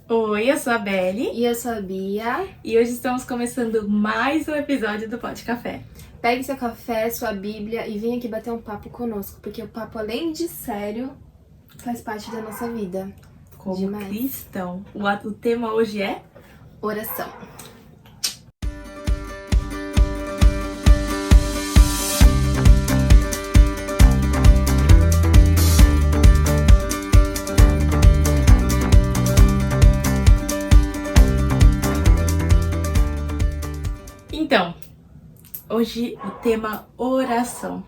Oi, eu sou a Beli. E eu sou a Bia. E hoje estamos começando mais um episódio do Pode Café. Pegue seu café, sua bíblia e venha aqui bater um papo conosco, porque o papo, além de sério, faz parte da nossa vida. Como Demais. cristão. O tema hoje é... Oração. Então, hoje o tema oração.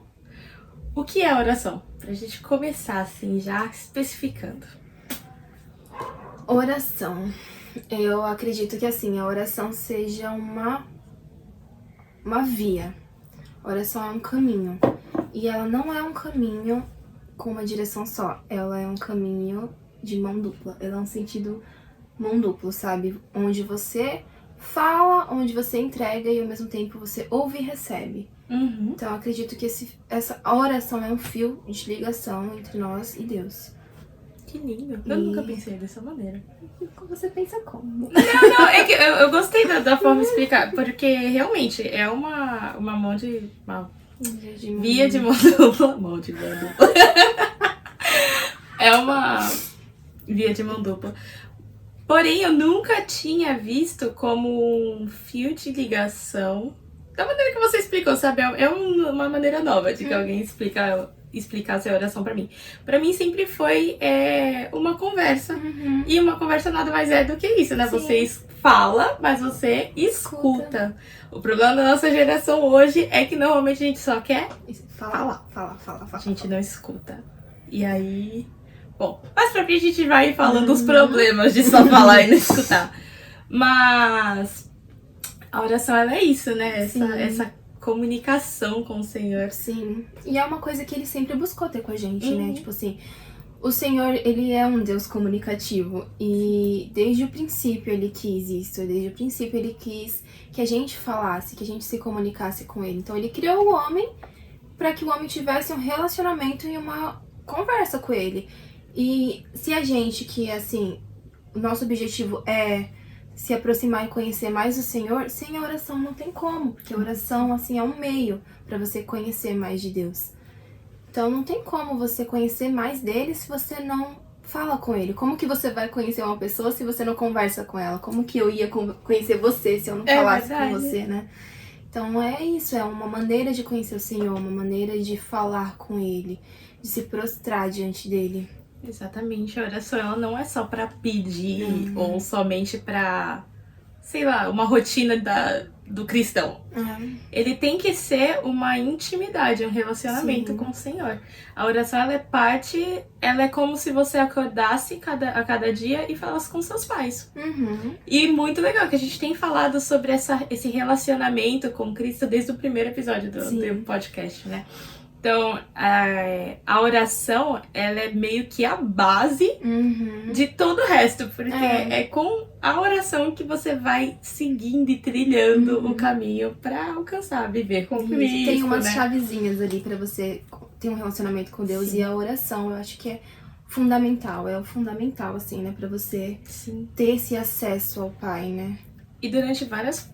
O que é oração? Pra gente começar assim, já especificando. Oração. Eu acredito que assim, a oração seja uma via. A oração é um caminho. E ela não é um caminho com uma direção só. Ela é um caminho de mão dupla. Ela é um sentido mão duplo, sabe? Onde você fala, onde você entrega e ao mesmo tempo você ouve e recebe. Uhum. Então eu acredito que a oração é um fio de ligação entre nós e Deus. Que lindo. Eu nunca pensei dessa maneira. Você pensa como? Não, é que eu gostei da forma de explicar, porque realmente é uma mão de... Via de mão dupla. Mão de mão dupla. É uma via de mão dupla. Porém, eu nunca tinha visto como um fio de ligação. Da maneira que você explicou, sabe? É uma maneira nova de que alguém explicasse a oração pra mim. Pra mim sempre foi uma conversa. Uhum. E uma conversa nada mais é do que isso, né? Sim. Você fala, mas você escuta. O problema da nossa geração hoje é que normalmente a gente só quer Fala. a gente não escuta. E aí... Bom, mais pra frente a gente vai falando dos problemas de só falar e não escutar. Mas a oração, ela é isso, né? Essa comunicação com o Senhor. Sim. E é uma coisa que ele sempre buscou ter com a gente, né? Tipo assim, o Senhor, ele é um Deus comunicativo. E desde o princípio ele quis isso. Desde o princípio ele quis que a gente falasse, que a gente se comunicasse com ele. Então ele criou o homem para que o homem tivesse um relacionamento e uma conversa com ele. E se a gente, que assim, o nosso objetivo é se aproximar e conhecer mais o Senhor, sem a oração não tem como, porque a oração, assim, é um meio para você conhecer mais de Deus. Então não tem como você conhecer mais dele se você não fala com ele. Como que você vai conhecer uma pessoa se você não conversa com ela? Como que eu ia conhecer você se eu não falasse com você, né? Então é isso, é uma maneira de conhecer o Senhor, uma maneira de falar com ele, de se prostrar diante dele. Exatamente, a oração ela não é só pra pedir ou somente pra, sei lá, uma rotina do cristão. Ele tem que ser uma intimidade, um relacionamento com o Senhor. A oração ela é como se você acordasse a cada dia e falasse com seus pais. E muito legal que a gente tem falado sobre esse relacionamento com Cristo desde o primeiro episódio do podcast, né? Então, a oração, ela é meio que a base de todo o resto, porque é com a oração que você vai seguindo e trilhando o caminho pra alcançar, viver com Cristo, tem umas né? chavezinhas ali pra você ter um relacionamento com Deus. E a oração, eu acho que é fundamental, assim, né, pra você ter esse acesso ao Pai, né? E durante várias,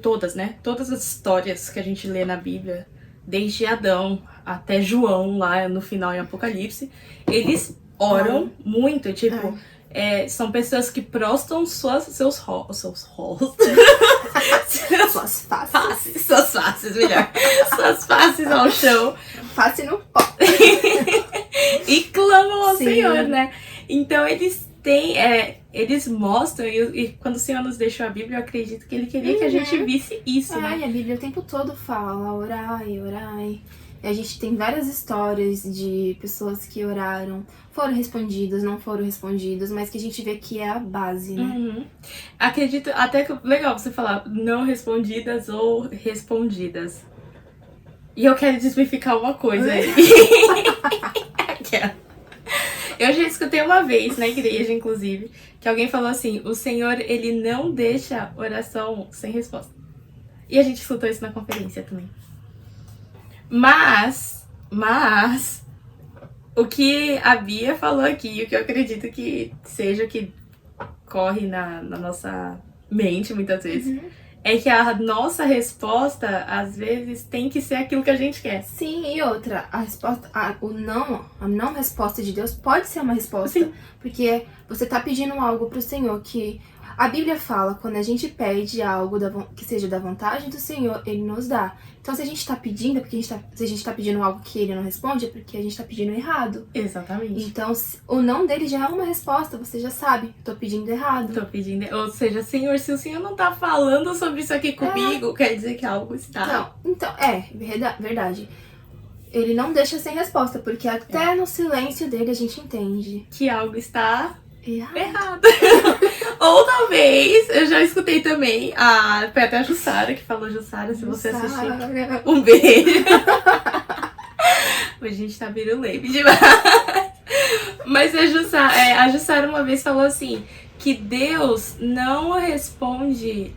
todas, né, todas as histórias que a gente lê na Bíblia, desde Adão até João, lá no final em Apocalipse, eles oram muito, tipo, são pessoas que prostam seus rostos. Suas faces ao chão. Face no pó. E clamam ao Senhor, né? Então eles têm, eles mostram, e quando o Senhor nos deixou a Bíblia, eu acredito que Ele queria que a gente visse isso, né? E a Bíblia o tempo todo fala, orai, orai. E a gente tem várias histórias de pessoas que oraram, foram respondidas, não foram respondidas, mas que a gente vê que é a base, né? Acredito, até que legal você falar não respondidas ou respondidas. E eu quero desmificar uma coisa aí. Eu já escutei uma vez na igreja, inclusive, que alguém falou assim, o Senhor, ele não deixa oração sem resposta. E a gente escutou isso na conferência também. Mas, o que a Bia falou aqui, o que eu acredito que seja o que corre na nossa mente muitas vezes, é que a nossa resposta, às vezes, tem que ser aquilo que a gente quer. Sim, e outra, a não resposta de Deus pode ser uma resposta. Sim. Porque você tá pedindo algo pro Senhor que a Bíblia fala, quando a gente pede algo que seja da vontade do Senhor, Ele nos dá. Então, se a gente tá pedindo, se a gente tá pedindo algo que Ele não responde, é porque a gente tá pedindo errado. Exatamente. Então, o não dele já é uma resposta, você já sabe, tô pedindo errado. Ou seja, Senhor, se o Senhor não tá falando sobre isso aqui comigo, quer dizer que algo está... Então, verdade. Ele não deixa sem resposta, porque até no silêncio dele a gente entende que algo está... errado. Ou talvez, eu já escutei também, foi até a Jussara que falou, Jussara, se você assistir, um beijo. A gente tá virulento demais. Mas a Jussara uma vez falou assim, que Deus não responde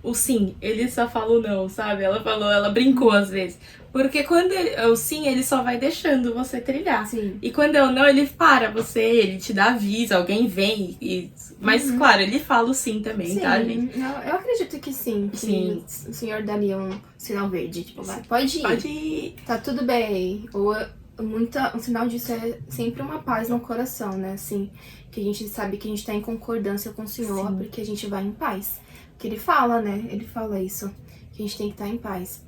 o sim, ele só fala o não, sabe? Ela brincou às vezes. Porque quando o sim, ele só vai deixando você trilhar. Sim. E quando é o não, ele para você, ele te dá aviso, alguém vem. Mas, claro, ele fala o sim também, tá, gente? Eu acredito que sim. Que o Senhor daria um sinal verde. Tipo, pode ir. Pode ir. Tá tudo bem. Ou um sinal disso é sempre uma paz no coração, né? Assim, que a gente sabe que a gente tá em concordância com o Senhor, Sim. porque a gente vai em paz. Porque ele fala, né? Ele fala isso. Que a gente tem que estar em paz.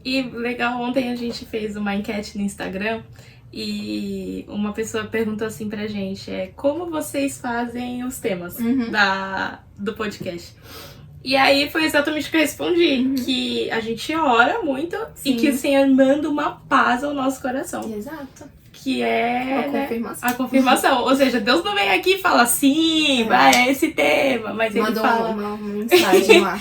E legal, ontem a gente fez uma enquete no Instagram e uma pessoa perguntou assim pra gente, como vocês fazem os temas do podcast? E aí foi exatamente o que eu respondi, que a gente ora muito e que o Senhor manda uma paz ao nosso coração. Exato. Que é a confirmação. Ou seja, Deus não vem aqui e fala sim, vai esse tema, mas ele fala... uma mensagem lá.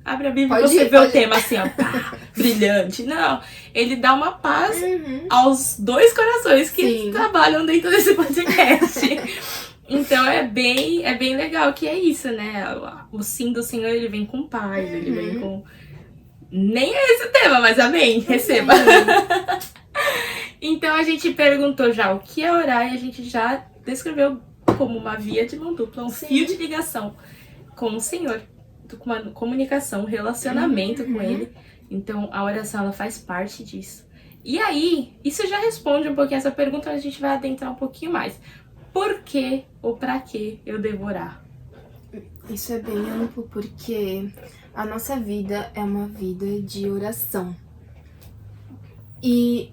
Abre a Bíblia e você vê o tema assim, ó, pá, brilhante. Não, ele dá uma paz aos dois corações que trabalham dentro desse podcast. Então é bem legal que é isso, né? O sim do Senhor, ele vem com paz, ele vem com... Nem é esse tema, mas amém, receba. Então a gente perguntou já o que é orar e a gente já descreveu como uma via de mão dupla, fio de ligação com o Senhor, com uma comunicação, relacionamento com Ele. Então a oração, ela faz parte disso. E aí, isso já responde um pouquinho essa pergunta, a gente vai adentrar um pouquinho mais. Por que ou pra que eu devo orar? Isso é bem amplo, porque a nossa vida é uma vida de oração. E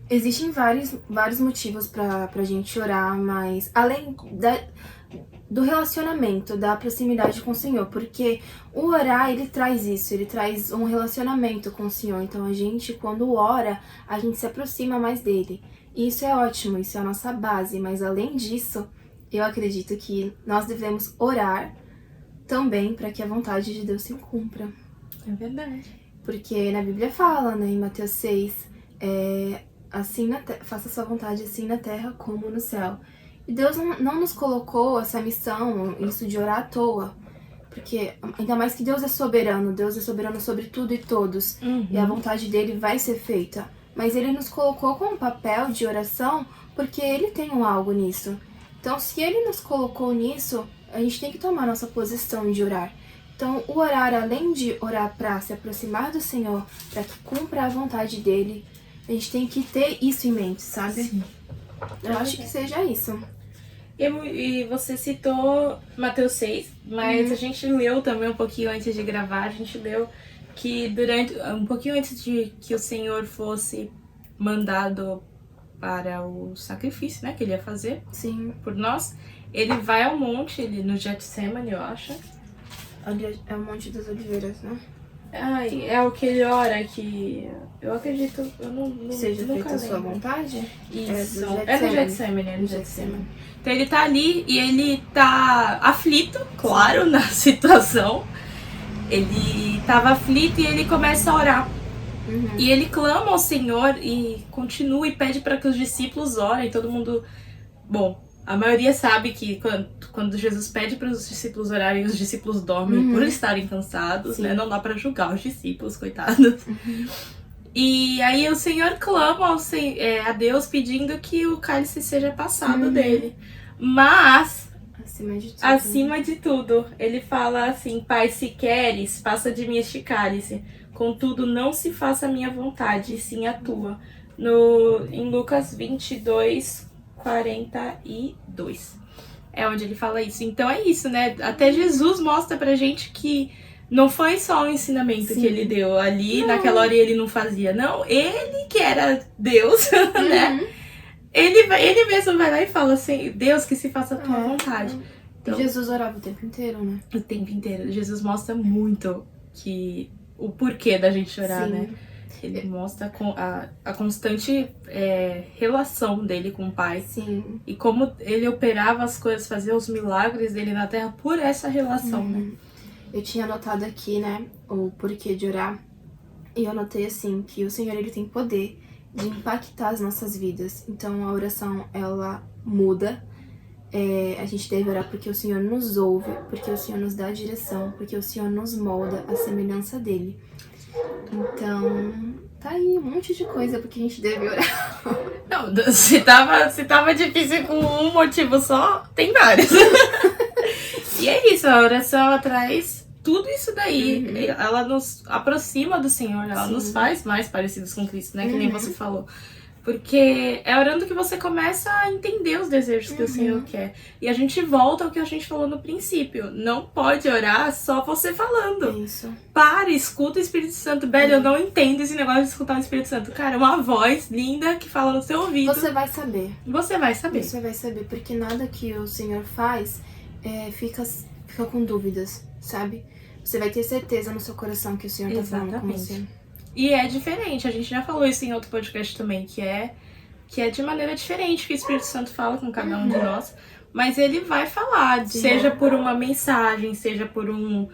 existem vários motivos pra gente orar, mas além do relacionamento, da proximidade com o Senhor, porque o orar, ele traz isso, ele traz um relacionamento com o Senhor. Então a gente, quando ora, a gente se aproxima mais dele. E isso é ótimo, isso é a nossa base, mas além disso, eu acredito que nós devemos orar também para que a vontade de Deus se cumpra. É verdade. Porque na Bíblia fala, né, em Mateus 6, assim faça a sua vontade assim na terra como no céu. E Deus não nos colocou essa missão, isso de orar à toa. Porque ainda mais que Deus é soberano sobre tudo e todos. E a vontade dele vai ser feita. Mas ele nos colocou com um papel de oração porque ele tem algo nisso. Então, se ele nos colocou nisso, a gente tem que tomar nossa posição de orar. Então, o orar, além de orar para se aproximar do Senhor, para que cumpra a vontade dele, a gente tem que ter isso em mente, sabe? Sim. Eu acho que seja isso. E você citou Mateus 6, mas a gente leu também um pouquinho antes de gravar, a gente leu que um pouquinho antes de que o Senhor fosse mandado para o sacrifício, né, que ele ia fazer por nós, ele vai ao monte, no Getsemane, eu acho. É o Monte das Oliveiras, né? É o que ele ora, que eu acredito, eu não seja feita a sua vontade? Isso, é no Getsemane. Então ele tá ali e ele tá aflito, claro, na situação. Ele tava aflito e ele começa a orar. E ele clama ao Senhor e continua e pede para que os discípulos orem. Todo mundo... Bom, a maioria sabe que quando Jesus pede para os discípulos orarem, os discípulos dormem por estarem cansados, né? Não dá para julgar os discípulos, coitados. E aí o Senhor clama a Deus pedindo que o cálice seja passado dele. Mas Acima de tudo. Acima de tudo. Ele fala assim, Pai, se queres, passa de mim este cálice. Contudo, não se faça a minha vontade, e sim a tua. Em Lucas 22, 42. É onde ele fala isso. Então é isso, né? Até Jesus mostra pra gente que não foi só o ensinamento que ele deu ali, naquela hora ele não fazia. Não, ele que era Deus, né? Ele mesmo vai lá e fala assim, Deus, que se faça a tua vontade. Então, Jesus orava o tempo inteiro, né? O tempo inteiro. Jesus mostra muito o porquê da gente orar, né? Ele mostra a constante relação dele com o Pai. Sim. E como ele operava as coisas, fazia os milagres dele na Terra por essa relação, né? Eu tinha anotado aqui, né, o porquê de orar. E eu anotei assim, que o Senhor, ele tem poder de impactar as nossas vidas. Então a oração, ela muda. A gente deve orar porque o Senhor nos ouve, porque o Senhor nos dá a direção, porque o Senhor nos molda à semelhança dele. Então, tá aí um monte de coisa porque a gente deve orar. Não, se tava difícil com um motivo só, tem vários. E é isso, a oração traz tudo isso daí. Ela nos aproxima do Senhor, ela nos faz mais parecidos com Cristo, né? Que nem você falou. Porque é orando que você começa a entender os desejos que o Senhor quer. E a gente volta ao que a gente falou no princípio. Não pode orar só você falando. Isso. Para, escuta o Espírito Santo. Velho, eu não entendo esse negócio de escutar o Espírito Santo. Cara, é uma voz linda que fala no seu ouvido. Você vai saber. Você vai saber. Você vai saber, porque nada que o Senhor faz fica com dúvidas, sabe? Você vai ter certeza no seu coração que o Senhor tá falando com você. E é diferente, a gente já falou isso em outro podcast também, que é de maneira diferente que o Espírito Santo fala com cada um de nós, mas ele vai falar, seja por uma mensagem, seja por um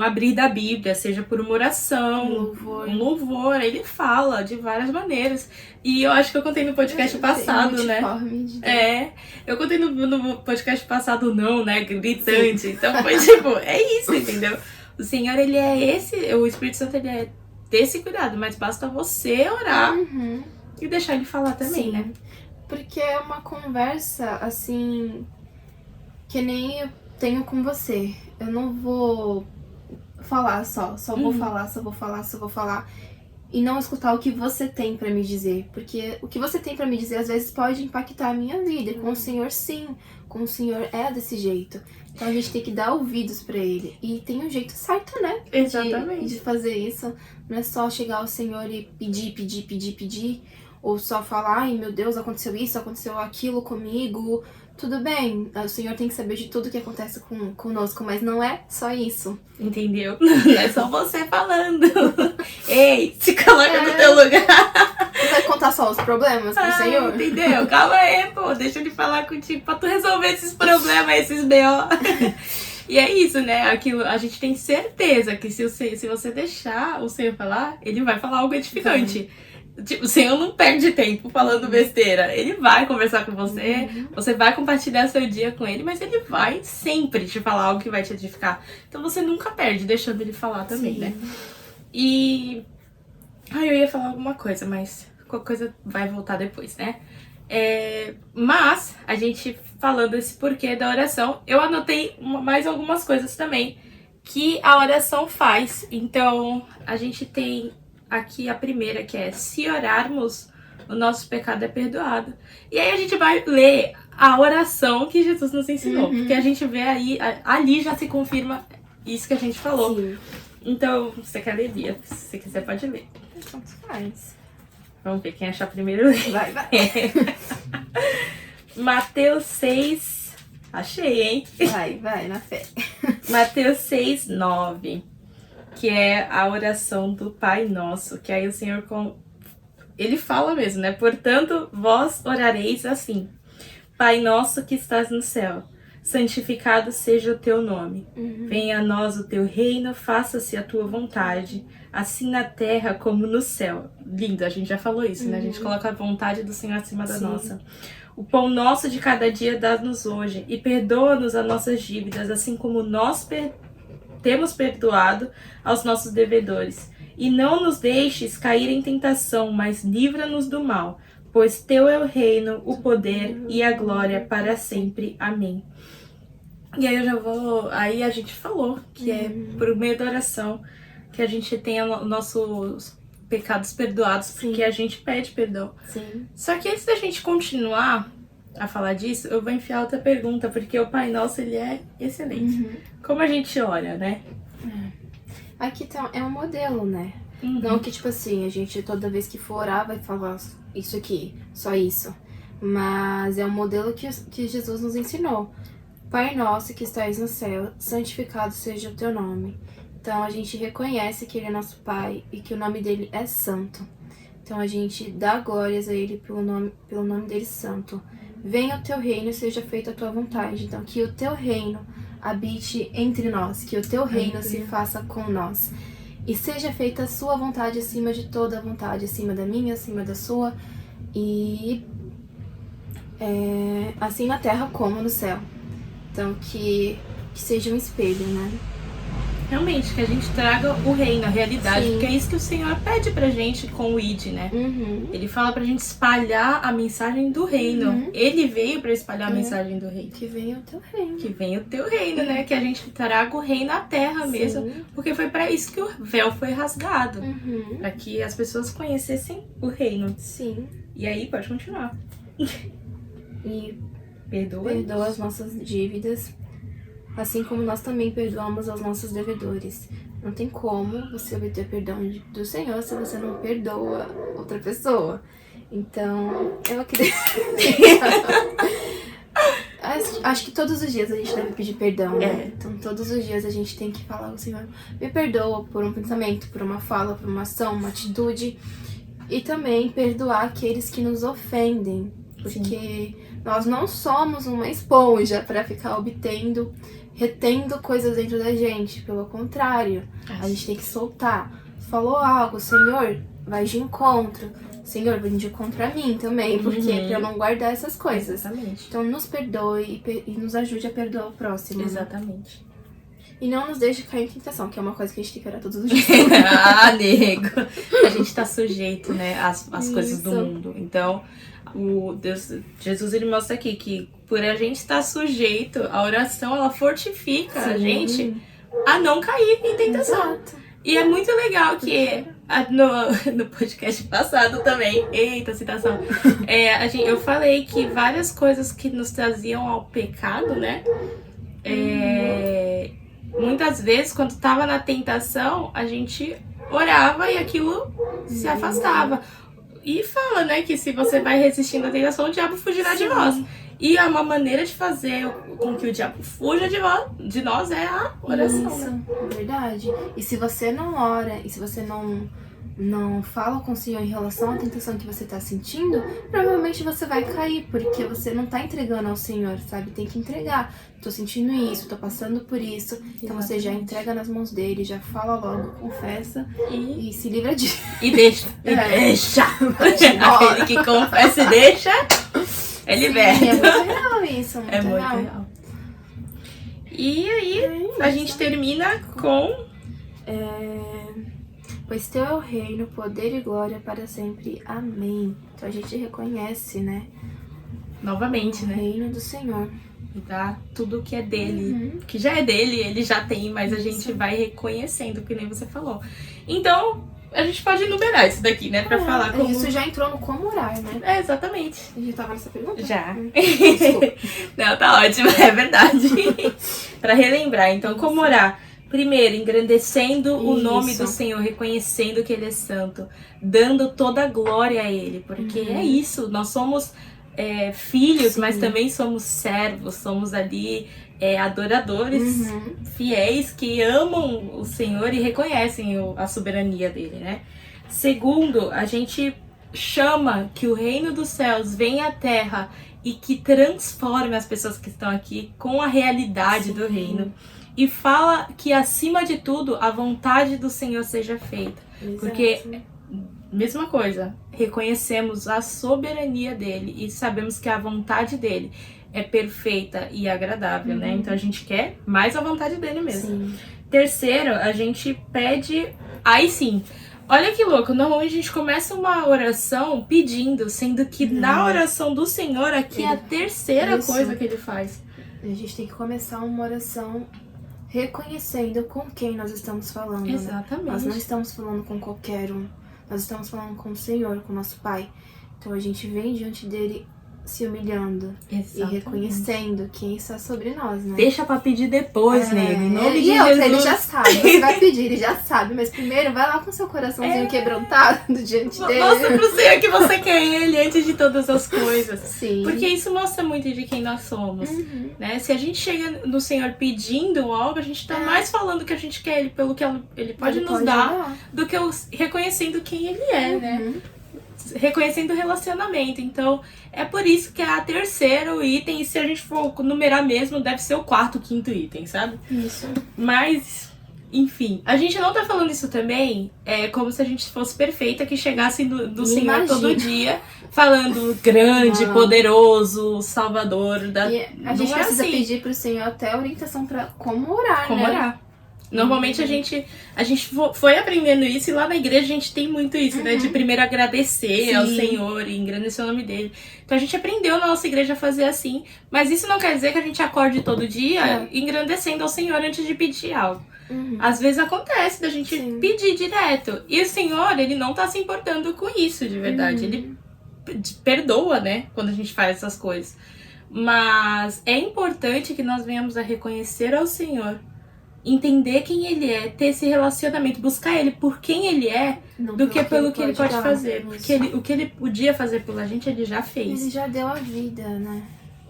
abrir da Bíblia, seja por uma oração, um louvor, ele fala de várias maneiras. E eu acho que eu contei no podcast passado, né? Eu contei no podcast passado não, né? Gritante. Sim. Então foi tipo, é isso, entendeu? O Senhor, ele é o Espírito Santo, ele é desse cuidado, mas basta você orar e deixar ele falar também, né? Porque é uma conversa, assim, que nem eu tenho com você. Eu não vou falar só vou falar e não escutar o que você tem pra me dizer. Porque o que você tem pra me dizer, às vezes, pode impactar a minha vida. Com o Senhor, sim. Com o Senhor é desse jeito. Então a gente tem que dar ouvidos pra ele. E tem um jeito certo, né? Exatamente. De fazer isso. Não é só chegar ao Senhor e pedir. Ou só falar, ai meu Deus, aconteceu isso, aconteceu aquilo comigo. Tudo bem, o Senhor tem que saber de tudo que acontece conosco, mas não é só isso. Entendeu? Não é só você falando. Ei, se coloca no teu lugar. Você vai contar só os problemas pro Senhor? Entendeu? Calma aí, pô. Deixa ele falar contigo pra tu resolver esses problemas, esses B.O. E é isso, né? Aquilo, a gente tem certeza que se você deixar o Senhor falar, ele vai falar algo edificante. Tipo, o Senhor não perde tempo falando besteira. Ele vai conversar com você, você vai compartilhar seu dia com ele, mas ele vai sempre te falar algo que vai te edificar. Então você nunca perde deixando ele falar também, né? E... eu ia falar alguma coisa, mas qualquer coisa vai voltar depois, né? Mas, a gente falando esse porquê da oração, eu anotei mais algumas coisas também que a oração faz. Então, a gente tem aqui a primeira, que é: se orarmos, o nosso pecado é perdoado. E aí a gente vai ler a oração que Jesus nos ensinou, porque a gente vê aí, ali já se confirma isso que a gente falou. Sim. Então, você quer ler, Bia? Se você quiser, pode ler. Então, faz. Vamos ver quem achar primeiro. Vai. Mateus 6... Achei, hein? Vai, na fé. Mateus 6, 9. Que é a oração do Pai Nosso. Que aí o Senhor... Ele fala mesmo, né? Portanto, vós orareis assim: Pai Nosso que estás no céu, santificado seja o teu nome. Venha a nós o teu reino, faça-se a tua vontade, assim na terra como no céu. Lindo, a gente já falou isso, né? A gente coloca a vontade do Senhor acima da nossa. O pão nosso de cada dia dá-nos hoje, e perdoa-nos as nossas dívidas, assim como nós temos perdoado aos nossos devedores. E não nos deixes cair em tentação, mas livra-nos do mal, pois teu é o reino, o poder e a glória para sempre. Amém. E aí eu já vou... Aí a gente falou que é por meio da oração que a gente tem nossos pecados perdoados, porque a gente pede perdão. Sim. Só que antes da gente continuar a falar disso, eu vou enfiar outra pergunta, porque o Pai Nosso, ele é excelente. Como a gente ora, né? Aqui tá, é um modelo, né? Não que, tipo assim, a gente toda vez que for orar vai falar isso aqui, só isso. Mas é um modelo que Jesus nos ensinou. Pai nosso que estais no céu, santificado seja o teu nome. Então a gente reconhece que ele é nosso Pai e que o nome dele é santo. Então a gente dá glórias a ele pelo nome dele santo. Venha o teu reino e seja feita a tua vontade. Então que o teu reino habite entre nós, que o teu reino se faça com nós. E seja feita a sua vontade acima de toda a vontade, acima da minha, acima da sua. E assim na terra como no céu. Então que seja um espelho, né? Realmente, que a gente traga o reino, a realidade, porque é isso que o Senhor pede pra gente com o ID, né? Ele fala pra gente espalhar a mensagem do reino. Ele veio pra espalhar a mensagem do reino. Que venha o teu reino. Que venha o teu reino, né? Que a gente traga o reino à terra mesmo. Porque foi pra isso que o véu foi rasgado. Pra que as pessoas conhecessem o reino. Sim. E aí, pode continuar. E perdoa as nossas dívidas, assim como nós também perdoamos aos nossos devedores. Não tem como você obter perdão do Senhor se você não perdoa outra pessoa. Então, eu acredito. Acho que todos os dias a gente deve pedir perdão, né? Então, todos os dias a gente tem que falar ao Senhor, me perdoa por um pensamento, por uma fala, por uma ação, uma atitude. E também perdoar aqueles que nos ofendem. Porque nós não somos uma esponja para ficar retendo coisas dentro da gente. Pelo contrário, a gente tem que soltar. Falou algo, Senhor, vai de encontro. Senhor, vai de encontro a mim também, porque pra eu não guardar essas coisas. Exatamente. Então nos perdoe e nos ajude a perdoar o próximo. Exatamente. Né? E não nos deixe cair em tentação, que é uma coisa que a gente tem que orar todos os dias. Nego! A gente tá sujeito, né, às coisas do mundo. Então, Jesus, ele mostra aqui que por a gente estar sujeito, a oração, ela fortifica a gente a não cair em tentação. Exato. E é muito legal que no podcast passado também, eita, citação, eu falei que várias coisas que nos traziam ao pecado, né, muitas vezes, quando estava na tentação, a gente orava e aquilo se afastava. E fala, né, que se você vai resistindo à tentação, o diabo fugirá de nós. E uma maneira de fazer com que o diabo fuja de nós é a oração. Isso, né? Verdade. E se você não ora, e se você não fala com o Senhor em relação à tentação que você tá sentindo, provavelmente você vai cair, porque você não tá entregando ao Senhor, sabe? Tem que entregar. Tô sentindo isso, tô passando por isso. Então você já entrega nas mãos dele, já fala logo, confessa e se livra disso. E deixa. Deixa. Aquele que confessa e deixa, é liberto. É muito real isso, muito muito real. E aí, a gente termina com... Pois teu é o reino, poder e glória para sempre. Amém. Então a gente reconhece, né? Novamente, o né? reino do Senhor. E dá tudo que é dele. Que já é dele, ele já tem, mas a gente vai reconhecendo, que nem você falou. Então, a gente pode enumerar isso daqui, né? Pra falar como... Isso já entrou no como orar, né? Exatamente. A gente tava nessa pergunta? Já. Desculpa. Não, tá ótimo, é verdade. Pra relembrar, então, como orar? Primeiro, engrandecendo o nome do Senhor, reconhecendo que Ele é santo, dando toda a glória a Ele, porque é isso, nós somos filhos, mas também somos servos, somos ali adoradores fiéis que amam o Senhor e reconhecem a soberania dele, né? Segundo, a gente chama que o reino dos céus venha à terra e que transforme as pessoas que estão aqui com a realidade do reino. E fala que, acima de tudo, a vontade do Senhor seja feita. Exato. Porque, mesma coisa, reconhecemos a soberania dele e sabemos que a vontade dele é perfeita e agradável, né? Então a gente quer mais a vontade dele mesmo. Sim. Terceiro, a gente pede... Aí sim, olha que louco, normalmente a gente começa uma oração pedindo, sendo que na oração do Senhor aqui é a terceira coisa que ele faz. A gente tem que começar uma oração reconhecendo com quem nós estamos falando. Exatamente. Né? Nós não estamos falando com qualquer um. Nós estamos falando com o Senhor, com o nosso Pai. Então a gente vem diante dele se humilhando. Exatamente. E reconhecendo quem está sobre nós, né? Deixa pra pedir depois, nego. Em nome de outra, Jesus. ele já sabe. Você vai pedir, ele já sabe. Mas primeiro, vai lá com seu coraçãozinho quebrantado diante dele. Mostra pro Senhor que você quer ele antes de todas as coisas. Sim. Porque isso mostra muito de quem nós somos. Né? Se a gente chega no Senhor pedindo algo, a gente tá mais falando que a gente quer ele pelo que ele pode nos dar do que reconhecendo quem ele é, né? Reconhecendo o relacionamento. Então, é por isso que é o terceiro item. E se a gente for numerar mesmo, deve ser o quarto, quinto item, sabe? Isso. Mas, enfim, a gente não tá falando isso também como se a gente fosse perfeita, que chegasse do Senhor todo dia, falando grande, poderoso, salvador. E a gente precisa pedir pro Senhor até orientação pra como orar, como né? orar. Normalmente a gente foi aprendendo isso, e lá na igreja a gente tem muito isso, né? De primeiro agradecer ao Senhor e engrandecer o nome dele. Então a gente aprendeu na nossa igreja a fazer assim, mas isso não quer dizer que a gente acorde todo dia engrandecendo ao Senhor antes de pedir algo. Às vezes acontece da gente pedir direto. E o Senhor, ele não tá se importando com isso, de verdade. Ele perdoa, né? Quando a gente faz essas coisas. Mas é importante que nós venhamos a reconhecer ao Senhor, entender quem ele é, ter esse relacionamento, buscar ele por quem ele é, do que pelo que ele pode fazer. Porque o que ele podia fazer pela gente, ele já fez. Ele já deu a vida, né?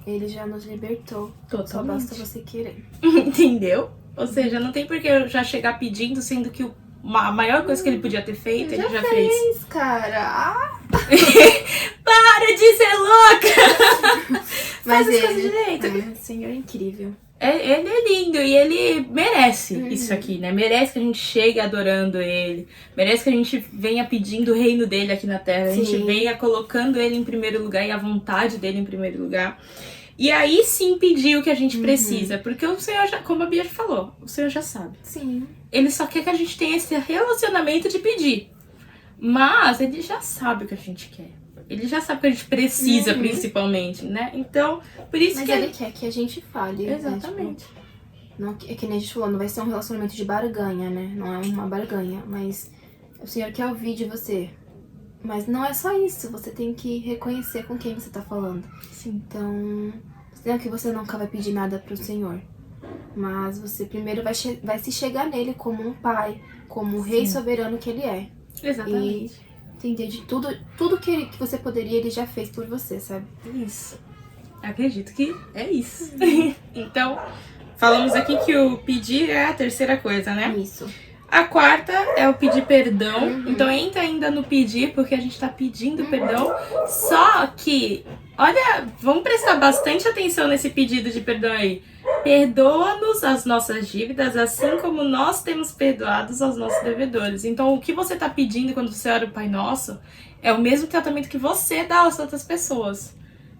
Ele já nos libertou. Totalmente. Só basta você querer. Entendeu? Ou seja, não tem por que eu já chegar pedindo, sendo que a maior coisa que ele podia ter feito, ele já fez. Cara! Para de ser louca! Mas faz as coisas direito. O Senhor é incrível. Ele é lindo e ele merece isso aqui, né? Merece que a gente chegue adorando ele. Merece que a gente venha pedindo o reino dele aqui na terra. A gente venha colocando ele em primeiro lugar e a vontade dele em primeiro lugar. E aí sim pedir o que a gente precisa. Porque o Senhor já, como a Bia falou, o Senhor já sabe. Sim. Ele só quer que a gente tenha esse relacionamento de pedir. Mas ele já sabe o que a gente quer. Ele já sabe o que a gente precisa, principalmente, né? Então, por isso Mas ele quer que a gente fale. Exatamente. Né? Tipo, não, é que nem a gente falou, não vai ser um relacionamento de barganha, né? Não é uma barganha, mas o Senhor quer ouvir de você. Mas não é só isso, você tem que reconhecer com quem você tá falando. Sim. Então, não é que você nunca vai pedir nada pro Senhor, mas você primeiro vai se chegar nele como um pai, como o rei soberano que ele é. Exatamente. E entender de tudo que você poderia, ele já fez por você, sabe? Isso. Acredito que é isso. Então, falamos aqui que o pedir é a terceira coisa, né? Isso. A quarta é o pedir perdão. Então entra ainda no pedir, porque a gente tá pedindo perdão. Só que, olha, vamos prestar bastante atenção nesse pedido de perdão aí. Perdoa-nos as nossas dívidas, assim como nós temos perdoados aos nossos devedores. Então, o que você tá pedindo quando você ora o Pai Nosso é o mesmo tratamento que você dá às outras pessoas.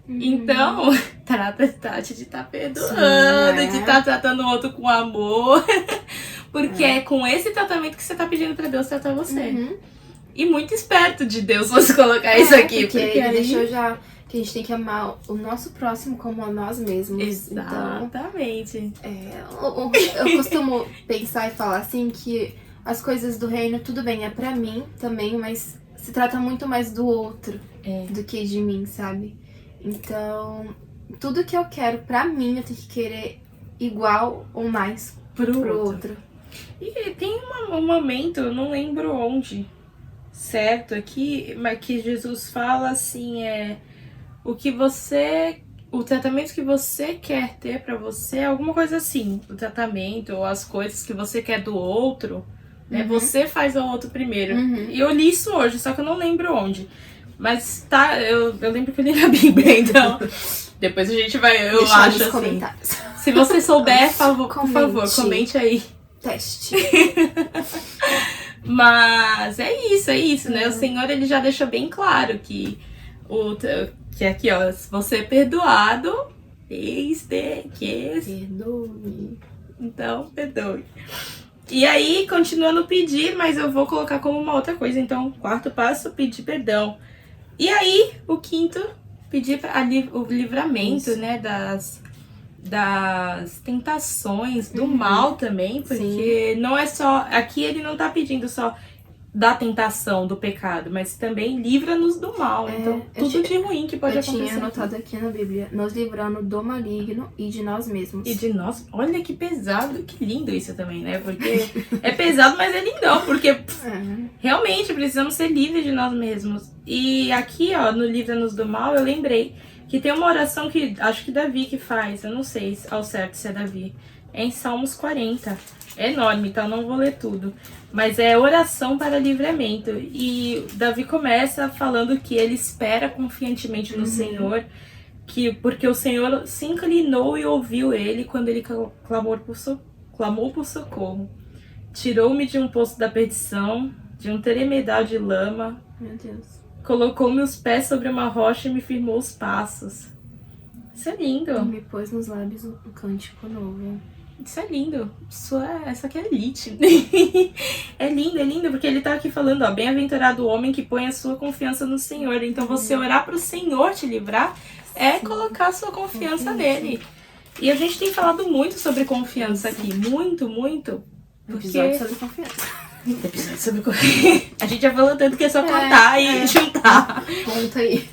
Então, trata de estar perdoando, de estar tratando o outro com amor. Porque é com esse tratamento que você tá pedindo pra Deus tratar você. E muito esperto de Deus você colocar isso aqui. Porque ele deixou já que a gente tem que amar o nosso próximo como a nós mesmos. Exatamente. Então, eu costumo pensar e falar assim que as coisas do reino, tudo bem, é pra mim também, mas se trata muito mais do outro do que de mim, sabe? Então, tudo que eu quero pra mim, eu tenho que querer igual ou mais pro outro. E tem um momento, eu não lembro onde, certo, aqui, mas que Jesus fala assim, o tratamento que você quer ter pra você, alguma coisa assim, o tratamento ou as coisas que você quer do outro, né, você faz ao outro primeiro. E eu li isso hoje, só que eu não lembro onde. Mas tá, eu lembro que eu li na Bíblia, então depois a gente vai, eu deixar acho nos assim. Comentários. Se você souber, por favor, comente aí. Teste. Mas é isso, né? O Senhor, ele já deixou bem claro que aqui, ó, se você é perdoado, Perdoe. Então, perdoe. E aí, continua no pedir, mas eu vou colocar como uma outra coisa. Então, quarto passo, pedir perdão. E aí, o quinto, pedir o livramento, né, das tentações, do mal também, porque não é só... Aqui ele não tá pedindo só da tentação, do pecado, mas também livra-nos do mal. Então, tudo de ruim que pode acontecer. Eu tinha anotado aqui na Bíblia, nos livrando do maligno e de nós mesmos. E de nós, olha que pesado, que lindo isso também, né? Porque é pesado, mas é lindão, porque realmente precisamos ser livres de nós mesmos. E aqui, ó, no Livra-nos do Mal, eu lembrei que tem uma oração que acho que Davi que faz, eu não sei ao certo se é Davi, é em Salmos 40. É enorme, então não vou ler tudo. Mas é oração para livramento. E Davi começa falando que ele espera confiantemente no Senhor, porque o Senhor se inclinou e ouviu ele quando ele clamou por socorro. Tirou-me de um poço da perdição, de um tremedal de lama. Meu Deus. Colocou meus pés sobre uma rocha e me firmou os passos. Isso é lindo. E me pôs nos lábios um cântico novo. Isso é lindo. Essa aqui é elite. É lindo, porque ele tá aqui falando, ó, bem-aventurado o homem que põe a sua confiança no Senhor. Então você orar pro Senhor te livrar é colocar a sua confiança nele. E a gente tem falado muito sobre confiança aqui. Muito, muito. Porque... Episódio sobre confiança. Episódio sobre confiança. A gente já falou tanto que é só contar e juntar. Conta aí.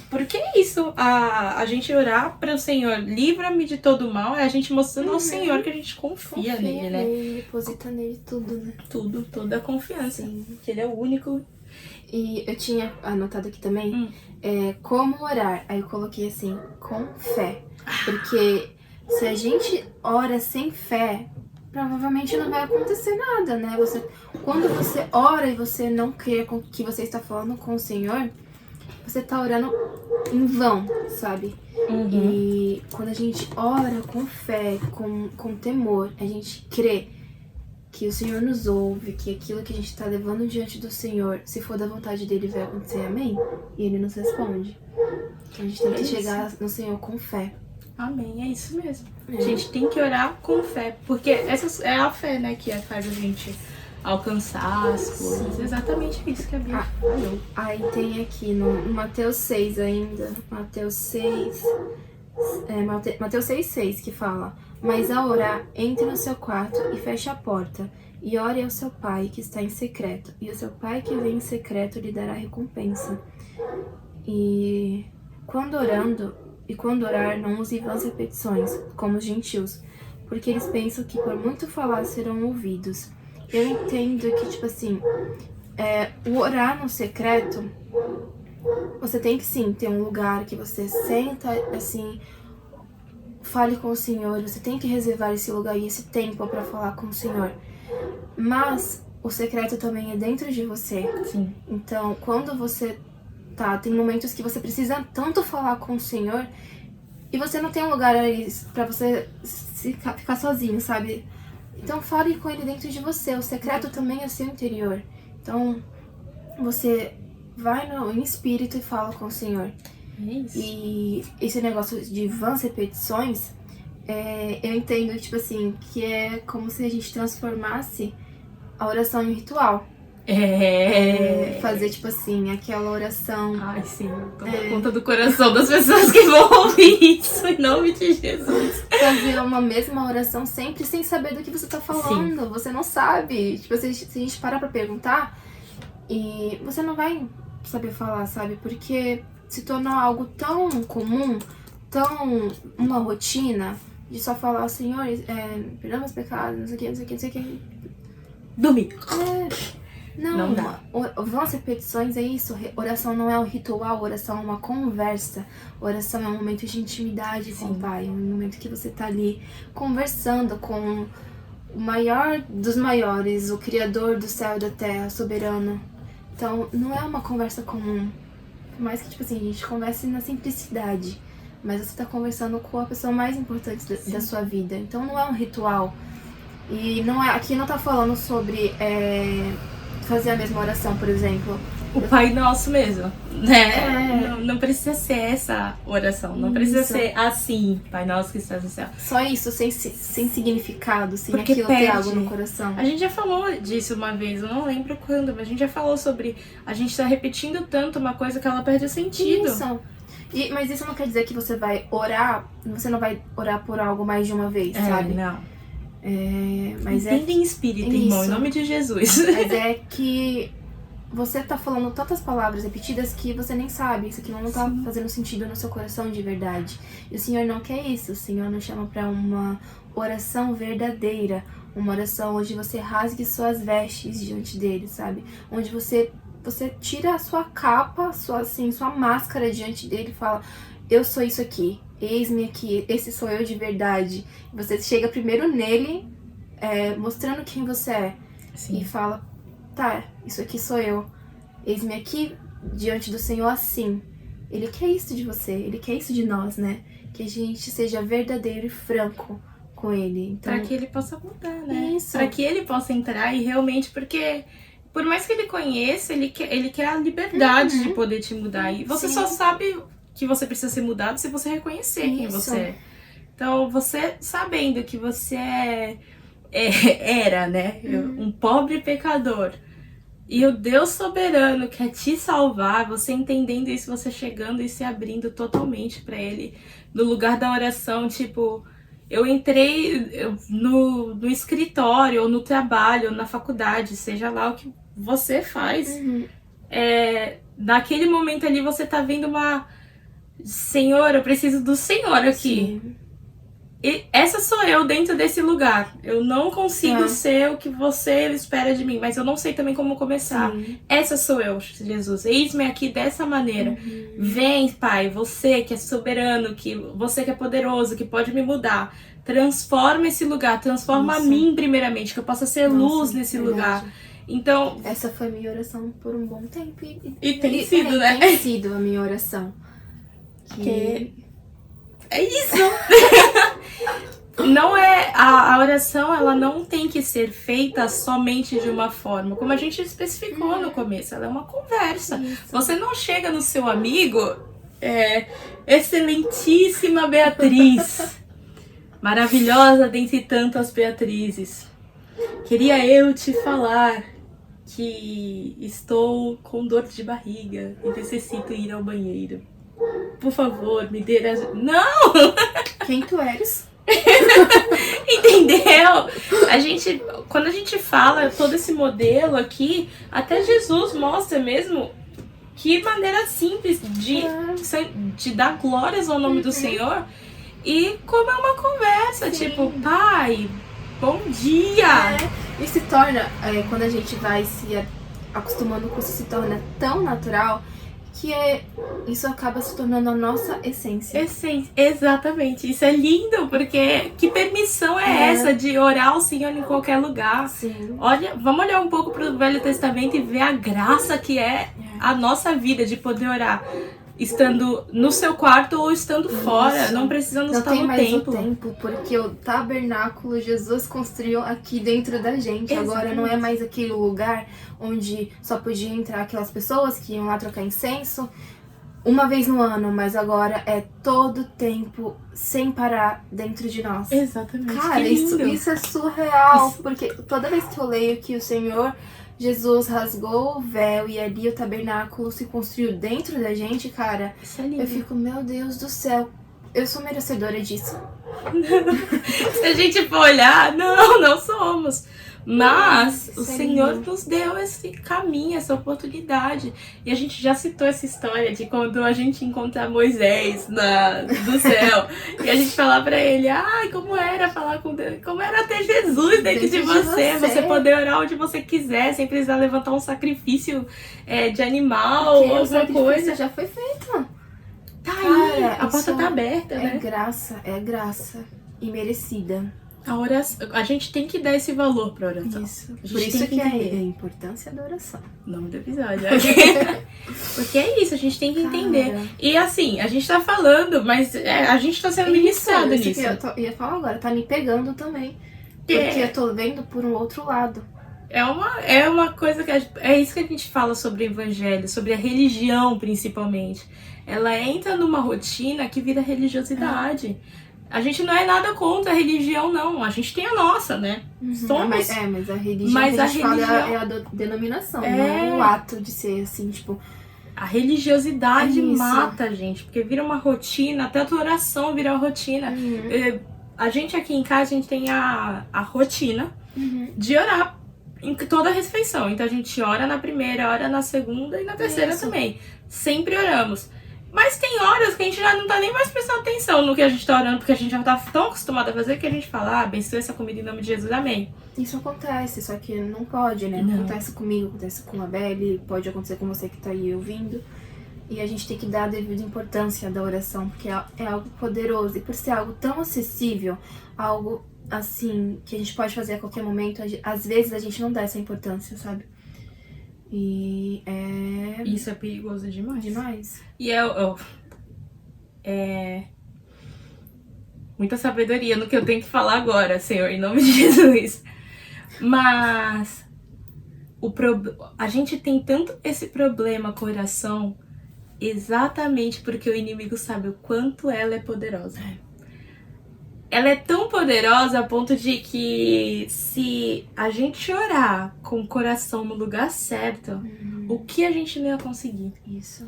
Porque é isso, a gente orar para o Senhor, livra-me de todo mal, é a gente mostrando ao Senhor que a gente confia nele, né? Nele, deposita nele tudo, né? Tudo, toda a confiança. Sim. Que ele é o único. E eu tinha anotado aqui também, como orar. Aí eu coloquei assim, com fé. Porque se a gente ora sem fé, provavelmente não vai acontecer nada, né? Quando você ora e você não crê com que você está falando com o Senhor, você tá orando em vão, sabe? E quando a gente ora com fé, com temor, a gente crê que o Senhor nos ouve, que aquilo que a gente tá levando diante do Senhor, se for da vontade dele, vai acontecer, amém? E ele nos responde. Então a gente tem que chegar no Senhor com fé. Amém, é isso mesmo. A gente tem que orar com fé, porque essa é a fé, né, que faz a gente alcançar as coisas. Exatamente isso que a Bíblia falou. Aí tem aqui no Mateus 6 ainda, Mateus 6,6 que fala: mas ao orar, entre no seu quarto e feche a porta, e ore ao seu pai que está em secreto, e o seu pai que vem em secreto lhe dará recompensa. E quando orar, não use vãs repetições, como os gentios, porque eles pensam que por muito falar serão ouvidos. Eu entendo que, tipo assim, o orar no secreto, você tem que sim ter um lugar que você senta, assim, fale com o Senhor, você tem que reservar esse lugar e esse tempo para falar com o Senhor. Mas o secreto também é dentro de você. Sim. Então, quando você tem momentos que você precisa tanto falar com o Senhor e você não tem um lugar ali pra você ficar sozinho, sabe? Então fale com ele dentro de você. O secreto também é seu interior. Então você vai em espírito e fala com o Senhor. Isso. E esse negócio de vãs repetições, eu entendo, tipo assim, que é como se a gente transformasse a oração em ritual. Fazer, tipo assim, aquela oração. Ai, sim, tô dando conta do coração das pessoas que vão ouvir isso, em nome de Jesus. Fazer uma mesma oração sempre sem saber do que você tá falando. Sim. Você não sabe. Tipo, se a gente parar pra perguntar, e você não vai saber falar, sabe? Porque se tornou algo tão comum, tão uma rotina, de só falar, Senhor, perdão meus pecados, não sei o que, não sei o que, não sei o que. Dormir. Não dá. Vãs repetições é isso. Oração não é um ritual, oração é uma conversa. Oração é um momento de intimidade com o Pai. É um momento que você tá ali conversando com o maior dos maiores, o Criador do céu e da terra, soberano. Então, não é uma conversa comum. Por mais que, tipo assim, a gente converse na simplicidade. Mas você tá conversando com a pessoa mais importante da sua vida. Então, não é um ritual. E aqui não tá falando sobre fazer a mesma oração, por exemplo. O Pai Nosso mesmo, né? Não precisa ser essa oração, não precisa ser assim, Pai Nosso que estás no céu. Só isso, sem significado, sem porque aquilo ter algo no coração. A gente já falou disso uma vez, eu não lembro quando, mas a gente já falou sobre a gente tá repetindo tanto uma coisa que ela perde o sentido. Isso. Mas isso não quer dizer que você vai orar, você não vai orar por algo mais de uma vez, sabe? Não. Mas Entenda em espírito, irmão, em nome de Jesus. Mas é que você tá falando tantas palavras repetidas que você nem sabe. Isso aqui não tá fazendo sentido no seu coração de verdade. E o Senhor não quer isso. O Senhor nos chama pra uma oração verdadeira. Uma oração onde você rasgue suas vestes diante dele, sabe? Onde você tira a sua capa, sua máscara diante dele e fala: eu sou isso aqui, eis-me aqui, esse sou eu de verdade. Você chega primeiro nele, mostrando quem você é. Sim. E fala: tá, isso aqui sou eu, eis-me aqui diante do Senhor assim. Ele quer isso de você, ele quer isso de nós, né? Que a gente seja verdadeiro e franco com ele. Então, pra que ele possa mudar, né? Isso. Pra que ele possa entrar e realmente, porque por mais que ele conheça, ele quer a liberdade de poder te mudar. E você só sabe que você precisa ser mudado se você reconhecer quem você é. Então, você sabendo que você era, né? Um pobre pecador. E o Deus soberano quer te salvar, você entendendo isso, você chegando e se abrindo totalmente pra ele. No lugar da oração, tipo, eu entrei no escritório, ou no trabalho, ou na faculdade, seja lá o que você faz. Naquele momento ali você tá vendo Senhor, eu preciso do Senhor aqui. Sim. E essa sou eu dentro desse lugar. Eu não consigo ser o que você espera de mim, mas eu não sei também como começar. Sim. Essa sou eu, Jesus. Eis-me aqui dessa maneira. Vem, Pai, você que é soberano, você que é poderoso, que pode me mudar. Transforma esse lugar, transforma a mim primeiramente, que eu possa ser luz nesse lugar. Então, essa foi minha oração por um bom tempo. E tem sido, né? Tem sido a minha oração. É isso! Não é a oração, ela não tem que ser feita somente de uma forma, como a gente especificou no começo, ela é uma conversa. Isso. Você não chega no seu amigo, excelentíssima Beatriz, maravilhosa dentre tantas Beatrizes, queria eu te falar que estou com dor de barriga e necessito ir ao banheiro. Por favor, me dê Não! Quem tu eres? Entendeu? Quando a gente fala todo esse modelo aqui, até Jesus mostra mesmo que maneira simples de dar glórias ao nome do Senhor. E como é uma conversa, tipo, Pai, bom dia! E se torna, quando a gente vai se acostumando com isso, se torna tão natural que isso acaba se tornando a nossa essência. Exatamente. Isso é lindo, porque que permissão é essa de orar ao Senhor em qualquer lugar? Sim. Vamos olhar um pouco para o Velho Testamento e ver a graça que é a nossa vida de poder orar estando no seu quarto ou estando fora, não precisando estar no templo. Não tem mais o tempo, porque o tabernáculo Jesus construiu aqui dentro da gente. Exatamente. Agora não é mais aquele lugar onde só podia entrar aquelas pessoas que iam lá trocar incenso uma vez no ano, mas agora é todo tempo, sem parar, dentro de nós. Exatamente. Cara, isso é surreal, porque toda vez que eu leio que o Senhor Jesus rasgou o véu e ali o tabernáculo se construiu dentro da gente, cara, eu fico, meu Deus do céu, eu sou merecedora disso. Se a gente for olhar, não somos. Mas o Senhor nos deu esse caminho, essa oportunidade. E a gente já citou essa história de quando a gente encontra Moisés do céu. E a gente falar pra ele, como era falar com Deus, como era ter Jesus dentro de você. Você poder orar onde você quiser, sem precisar levantar um sacrifício de animal ou alguma coisa. Já foi feito. Tá aí, a porta tá aberta, né? É graça imerecida. A oração, a gente tem que dar esse valor pra oração. Isso. Por isso que é a importância da oração. Nome do episódio. Porque é isso, a gente tem que entender. E assim, a gente tá falando, mas a gente tá sendo ministrado nisso. Eu ia falar agora, tá me pegando também. Porque eu tô vendo por um outro lado. É uma coisa que é isso que a gente fala sobre o evangelho, sobre a religião principalmente. Ela entra numa rotina que vira religiosidade. A gente não é nada contra a religião, não. A gente tem a nossa, né? Somos... mas a religião que a gente fala é a denominação, não é o ato de ser assim, tipo... A religiosidade Isso. mata a gente, porque vira uma rotina, até a tua oração vira uma rotina. A gente aqui em casa, a gente tem a rotina de orar em toda a refeição. Então a gente ora na primeira, ora na segunda e na terceira também. Sempre oramos. Mas tem horas que a gente já não tá nem mais prestando atenção no que a gente tá orando, porque a gente já tá tão acostumado a fazer que a gente fala, abençoe essa comida em nome de Jesus, amém. Isso acontece, só que não pode, né? Não. Acontece comigo, acontece com a Belle, pode acontecer com você que tá aí ouvindo. E a gente tem que dar a devida importância da oração, porque é algo poderoso. E por ser algo tão acessível, algo assim, que a gente pode fazer a qualquer momento, às vezes a gente não dá essa importância, sabe? E Isso é perigoso demais. demais. E muita sabedoria no que eu tenho que falar agora, Senhor, em nome de Jesus. Mas a gente tem tanto esse problema com a oração exatamente porque o inimigo sabe o quanto ela é poderosa. Ela é tão poderosa a ponto de que se a gente orar com o coração no lugar certo, o que a gente não ia conseguir? Isso.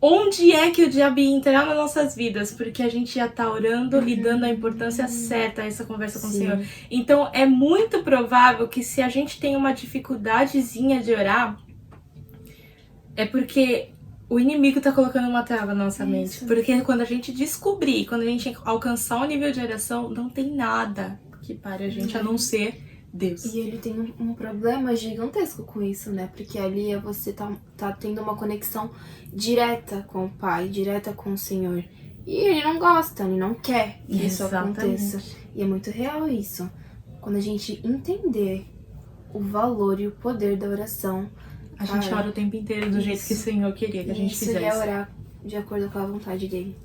Onde é que o diabo ia entrar nas nossas vidas? Porque a gente já tá orando e dando a importância certa a essa conversa com o Senhor. Então é muito provável que se a gente tem uma dificuldadezinha de orar, é porque o inimigo tá colocando uma trava na nossa mente. Porque quando a gente descobrir, quando a gente alcançar o nível de oração, não tem nada que pare a gente a não ser Deus. E ele tem um problema gigantesco com isso, né? Porque ali você tá tendo uma conexão direta com o Pai, direta com o Senhor. E ele não gosta, ele não quer que isso aconteça. E é muito real isso. Quando a gente entender o valor e o poder da oração, a gente ora o tempo inteiro do jeito que o Senhor queria que a gente fizesse. Isso é orar de acordo com a vontade dele,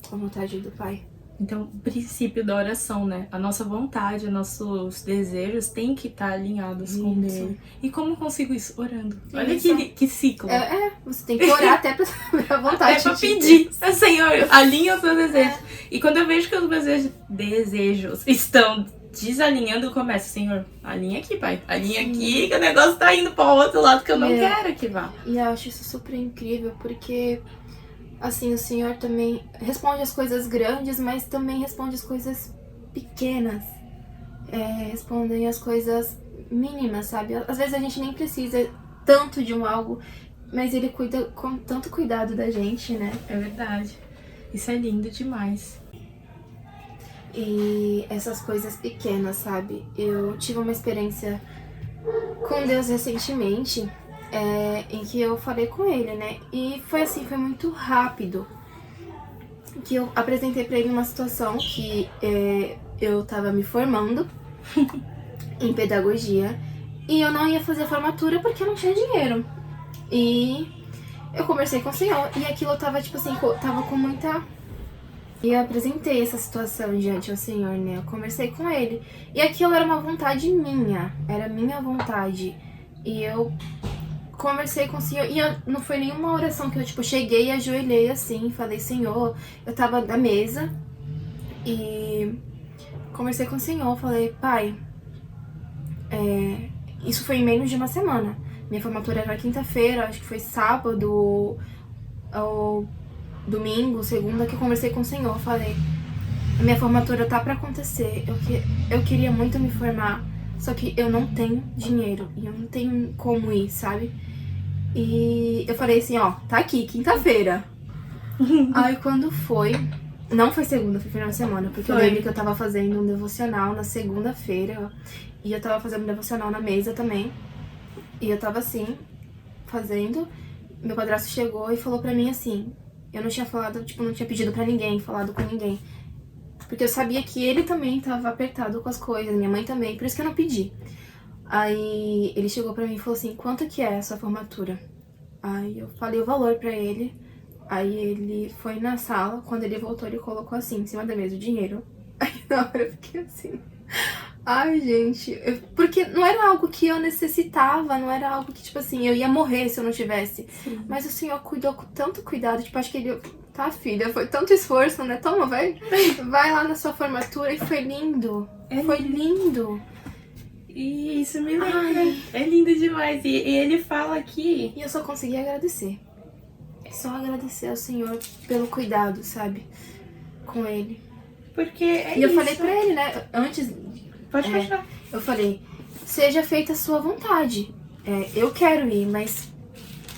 com a vontade do Pai. Então, o princípio da oração, né? A nossa vontade, os nossos desejos têm que estar alinhados com Ele. E como eu consigo isso? Orando. Olha que ciclo. Você tem que orar até pra saber a vontade. Até pra pedir. Senhor, alinha os meus desejos. E quando eu vejo que os meus desejos estão desalinhando, eu começo, Senhor, alinha aqui, Pai. Alinha aqui, que o negócio tá indo para o outro lado que eu não quero que vá. E eu acho isso super incrível, porque assim, o Senhor também responde as coisas grandes, mas também responde as coisas pequenas. Respondem as coisas mínimas, sabe? Às vezes a gente nem precisa tanto de algo, mas Ele cuida com tanto cuidado da gente, né? É verdade. Isso é lindo demais. E essas coisas pequenas, sabe? Eu tive uma experiência com Deus recentemente, em que eu falei com Ele, né? E foi assim, foi muito rápido. Que eu apresentei pra Ele uma situação que eu tava me formando em pedagogia e eu não ia fazer a formatura porque eu não tinha dinheiro. E eu conversei com o Senhor e aquilo tava, tipo assim, tava com muita... E eu apresentei essa situação diante ao Senhor, né? Eu conversei com Ele. E aquilo era uma vontade minha. Era minha vontade. E eu conversei com o Senhor. E não foi nenhuma oração que eu, tipo, cheguei e ajoelhei assim. Falei, Senhor... Eu tava na mesa. E conversei com o Senhor. Falei, Pai... Isso foi em menos de uma semana. Minha formatura era quinta-feira. Acho que foi sábado... Ou... domingo, segunda, que eu conversei com o Senhor, falei, a minha formatura tá pra acontecer, eu queria muito me formar, só que eu não tenho dinheiro, e eu não tenho como ir, sabe? E eu falei assim, ó, tá aqui, quinta-feira. Aí quando foi, não foi segunda, foi final de semana, porque eu lembro que eu tava fazendo um devocional na segunda-feira, e eu tava fazendo um devocional na mesa também, e eu tava assim, fazendo, meu padrasto chegou e falou pra mim assim, eu não tinha falado, tipo, não tinha pedido pra ninguém, falado com ninguém. Porque eu sabia que ele também tava apertado com as coisas, minha mãe também, por isso que eu não pedi. Aí ele chegou pra mim e falou assim, quanto que é a sua formatura? Aí eu falei o valor pra ele, aí ele foi na sala, quando ele voltou ele colocou assim, em cima da mesa, o dinheiro. Aí na hora eu fiquei assim... Ai, gente, porque não era algo que eu necessitava, não era algo que, tipo assim, eu ia morrer se eu não tivesse. Sim. Mas o Senhor cuidou com tanto cuidado, tipo, acho que ele... Tá, filha, foi tanto esforço, né? Toma, vai lá na sua formatura e foi lindo. Foi lindo. E isso me lembra. É lindo demais. E ele fala aqui... E eu só consegui agradecer. só agradecer ao Senhor pelo cuidado, sabe? Com ele. Porque é E eu isso. falei pra ele, né? Antes. Pode continuar. Eu falei, seja feita a sua vontade. Eu quero ir, mas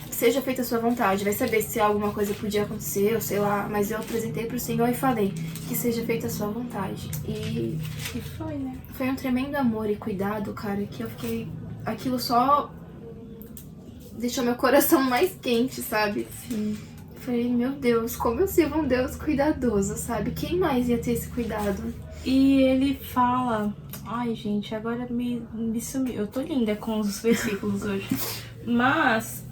seja feita a sua vontade. Vai saber se alguma coisa podia acontecer, ou sei lá. Mas eu apresentei pro Senhor e falei que seja feita a sua vontade. E foi, né? Foi um tremendo amor e cuidado, cara, que eu fiquei... Aquilo só deixou meu coração mais quente, sabe? Sim. Falei, meu Deus, como eu sirvo um Deus cuidadoso, sabe? Quem mais ia ter esse cuidado? E ele fala... Ai, gente, agora me sumiu. Eu tô linda com os versículos hoje. Mas,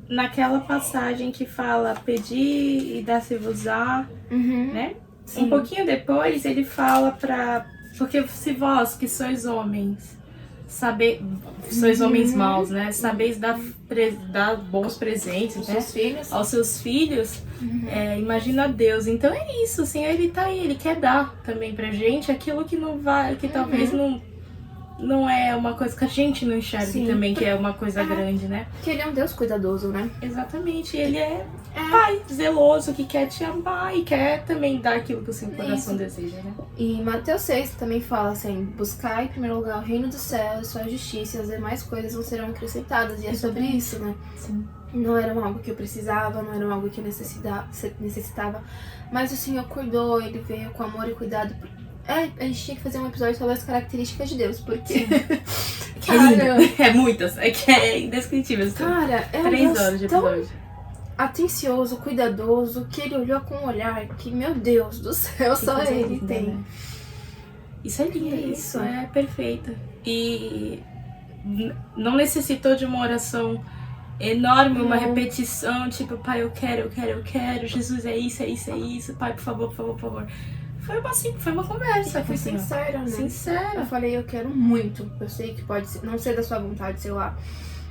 naquela passagem que fala, pedi e dá-se-vos-á, né? Sim. Um pouquinho depois, ele fala pra... Porque se vós, que sois homens, sois homens maus, né? Sabeis dar bons presentes, Aos né? seus filhos. Aos seus filhos, imagina Deus. Então é isso, assim, ele tá aí, ele quer dar também pra gente aquilo que não vai, que talvez não é uma coisa que a gente não enxerga também, que é uma coisa grande, né? Que ele é um Deus cuidadoso, né? Exatamente, ele é pai zeloso, que quer te amar e quer também dar aquilo que o seu coração deseja, né? E Mateus 6 também fala assim, buscar em primeiro lugar o reino dos céus, sua justiça e as demais coisas não serão acrescentadas. E é sobre isso, né? Sim. Não era algo que eu precisava, não era algo que eu necessitava, mas o Senhor cuidou, ele veio com amor e cuidado. A gente tinha que fazer um episódio sobre as características de Deus, porque... Que é lindo. É muitas, que é indescritível. Cara, é 3 horas de episódio. Atencioso, cuidadoso, que ele olhou com um olhar que, meu Deus do céu, que só ele linda, tem. Né? Isso é lindo, isso é perfeito. E não necessitou de uma oração enorme, uma repetição, tipo, pai, eu quero, Jesus é isso, pai, por favor. Foi uma conversa. Foi sincera, né? Sincera. Eu falei, eu quero muito. Eu sei que pode não ser da sua vontade, sei lá,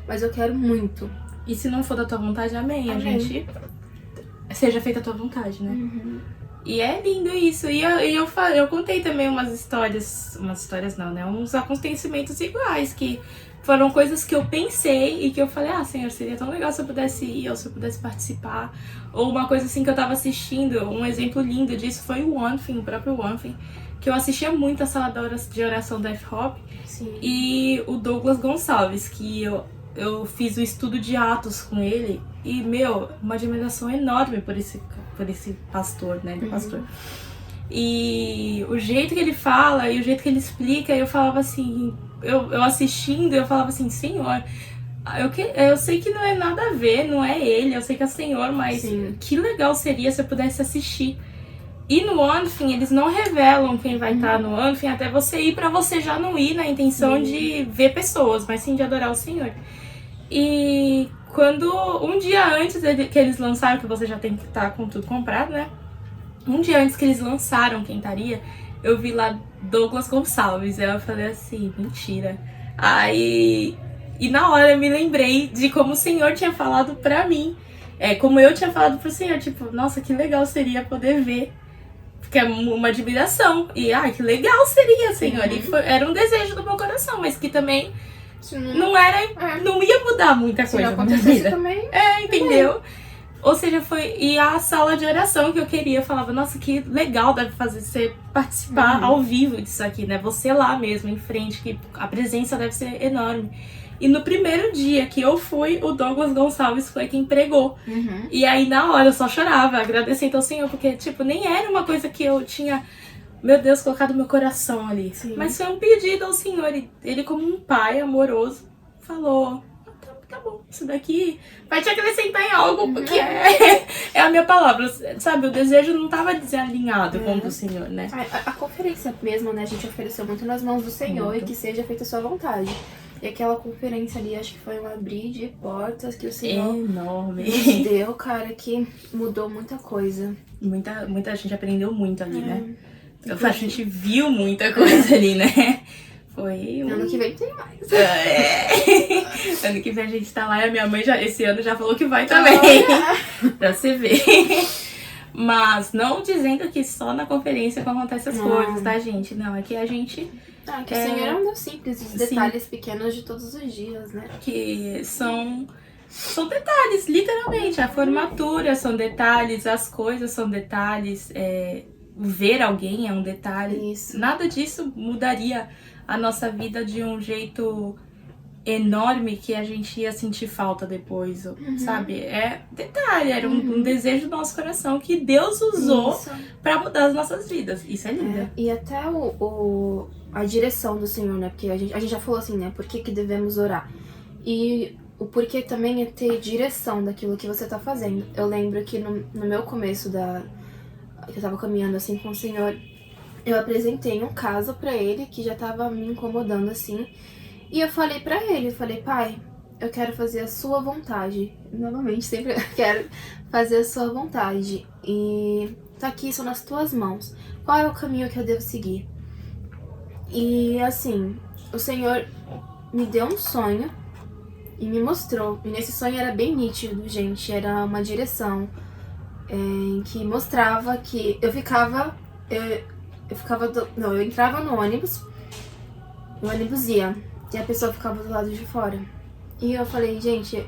mas eu quero muito. E se não for da tua vontade, amém. A gente... Seja feita a tua vontade, né? E é lindo isso. E eu contei também umas histórias não, né? Uns acontecimentos iguais, que foram coisas que eu pensei e que eu falei, Senhor, seria tão legal se eu pudesse ir, ou se eu pudesse participar. Ou uma coisa assim que eu tava assistindo, um exemplo lindo disso foi o próprio One Thing, que eu assistia muito a sala de oração da F-Hop. E o Douglas Gonçalves, que eu fiz o estudo de Atos com ele e, uma admiração enorme por esse pastor, né, do pastor. E o jeito que ele fala e o jeito que ele explica, eu falava assim, eu assistindo, eu falava assim, Senhor, eu sei que não é nada a ver, não é ele, eu sei que é o Senhor, mas que legal seria se eu pudesse assistir. E no ONFIM, eles não revelam quem vai estar no ONFIM até você ir, pra você já não ir na intenção de ver pessoas, mas sim de adorar o Senhor. E quando um dia antes que eles lançaram, que você já tem que estar com tudo comprado, né? Um dia antes que eles lançaram quem estaria, eu vi lá Douglas Gonçalves. Aí eu falei assim, mentira. Aí, e na hora eu me lembrei de como o Senhor tinha falado pra mim. Como eu tinha falado pro Senhor, tipo, nossa, que legal seria poder ver. Porque é uma admiração. E, que legal seria, Senhor. E era um desejo do meu coração, mas que também... Não ia mudar muita coisa na minha vida. Também. Entendeu? Ou seja, e a sala de oração que eu queria, eu falava, nossa, que legal deve fazer você participar ao vivo disso aqui, né? Você lá mesmo, em frente, que a presença deve ser enorme. E no primeiro dia que eu fui, o Douglas Gonçalves foi quem pregou. E aí, na hora, eu só chorava, agradecendo ao Senhor, porque, tipo, nem era uma coisa que eu tinha... Meu Deus, colocado meu coração ali. Mas foi um pedido ao Senhor. Ele como um pai amoroso, falou... Tá bom, isso daqui vai te acrescentar em algo, porque é a minha palavra. Sabe, o desejo não estava desalinhado com o do Senhor, né? A conferência mesmo, né? A gente ofereceu muito nas mãos do Senhor e que seja feita a sua vontade. E aquela conferência ali, acho que foi um abrir de portas que o Senhor enorme nos deu, cara, que mudou muita coisa. Muita gente aprendeu muito ali, né? A gente viu muita coisa ali, né? Ano que vem tem mais. Ano que vem a gente tá lá e a minha mãe esse ano já falou que vai também. Pra você ver. Mas não dizendo que só na conferência que acontecem as coisas, tá, gente? Não, é que a gente... que o Senhor é um Deus simples, os detalhes pequenos de todos os dias, né? Que são são detalhes, literalmente. A formatura são detalhes, as coisas são detalhes, ver alguém é um detalhe. Isso. Nada disso mudaria a nossa vida de um jeito enorme que a gente ia sentir falta depois, sabe? É detalhe, era um desejo do nosso coração que Deus usou pra mudar as nossas vidas. Isso é lindo. E até a direção do Senhor, né? Porque a gente já falou assim, né? Por que devemos orar? E o porquê também é ter direção daquilo que você tá fazendo. Eu lembro que no meu começo que eu tava caminhando assim com o Senhor, eu apresentei um caso pra ele que já tava me incomodando assim. E eu falei pra ele, pai, eu quero fazer a sua vontade. Novamente, sempre quero fazer a sua vontade. E tá aqui, são nas tuas mãos. Qual é o caminho que eu devo seguir? E assim, o Senhor me deu um sonho e me mostrou. E nesse sonho era bem nítido, gente. Era uma direção em que mostrava que eu entrava no ônibus, o ônibus ia, e a pessoa ficava do lado de fora. E eu falei, gente,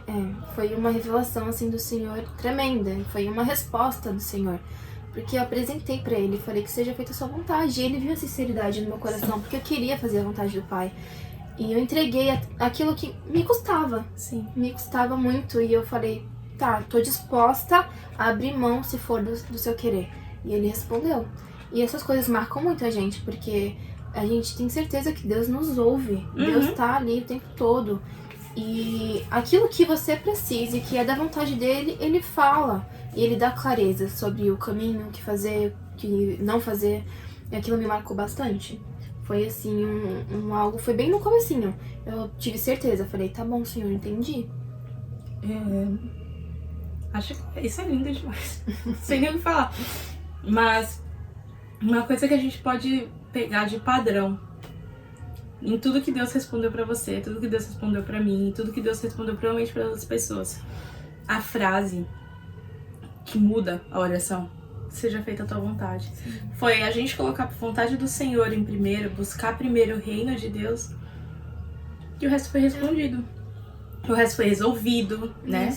foi uma revelação assim do Senhor tremenda, foi uma resposta do Senhor. Porque eu apresentei pra ele, falei que seja feita a sua vontade. E ele viu a sinceridade no meu coração, porque eu queria fazer a vontade do Pai. E eu entreguei aquilo que me custava. Sim. Me custava muito. E eu falei, tá, tô disposta a abrir mão se for do seu querer. E ele respondeu. E essas coisas marcam muito a gente, porque a gente tem certeza que Deus nos ouve. Deus tá ali o tempo todo. E aquilo que você precise, que é da vontade dele, ele fala. E ele dá clareza sobre o caminho, o que fazer, o que não fazer. E aquilo me marcou bastante. Foi assim, algo, foi bem no comecinho. Eu tive certeza, falei, tá bom, Senhor, entendi. Acho que isso é lindo demais. Sem nem o que falar. Mas uma coisa que a gente pode pegar de padrão em tudo que Deus respondeu pra você, tudo que Deus respondeu pra mim, tudo que Deus respondeu provavelmente para outras pessoas. A frase que muda a oração, seja feita a tua vontade. Sim. Foi a gente colocar a vontade do Senhor em primeiro, buscar primeiro o reino de Deus, e o resto foi respondido. O resto foi resolvido, né?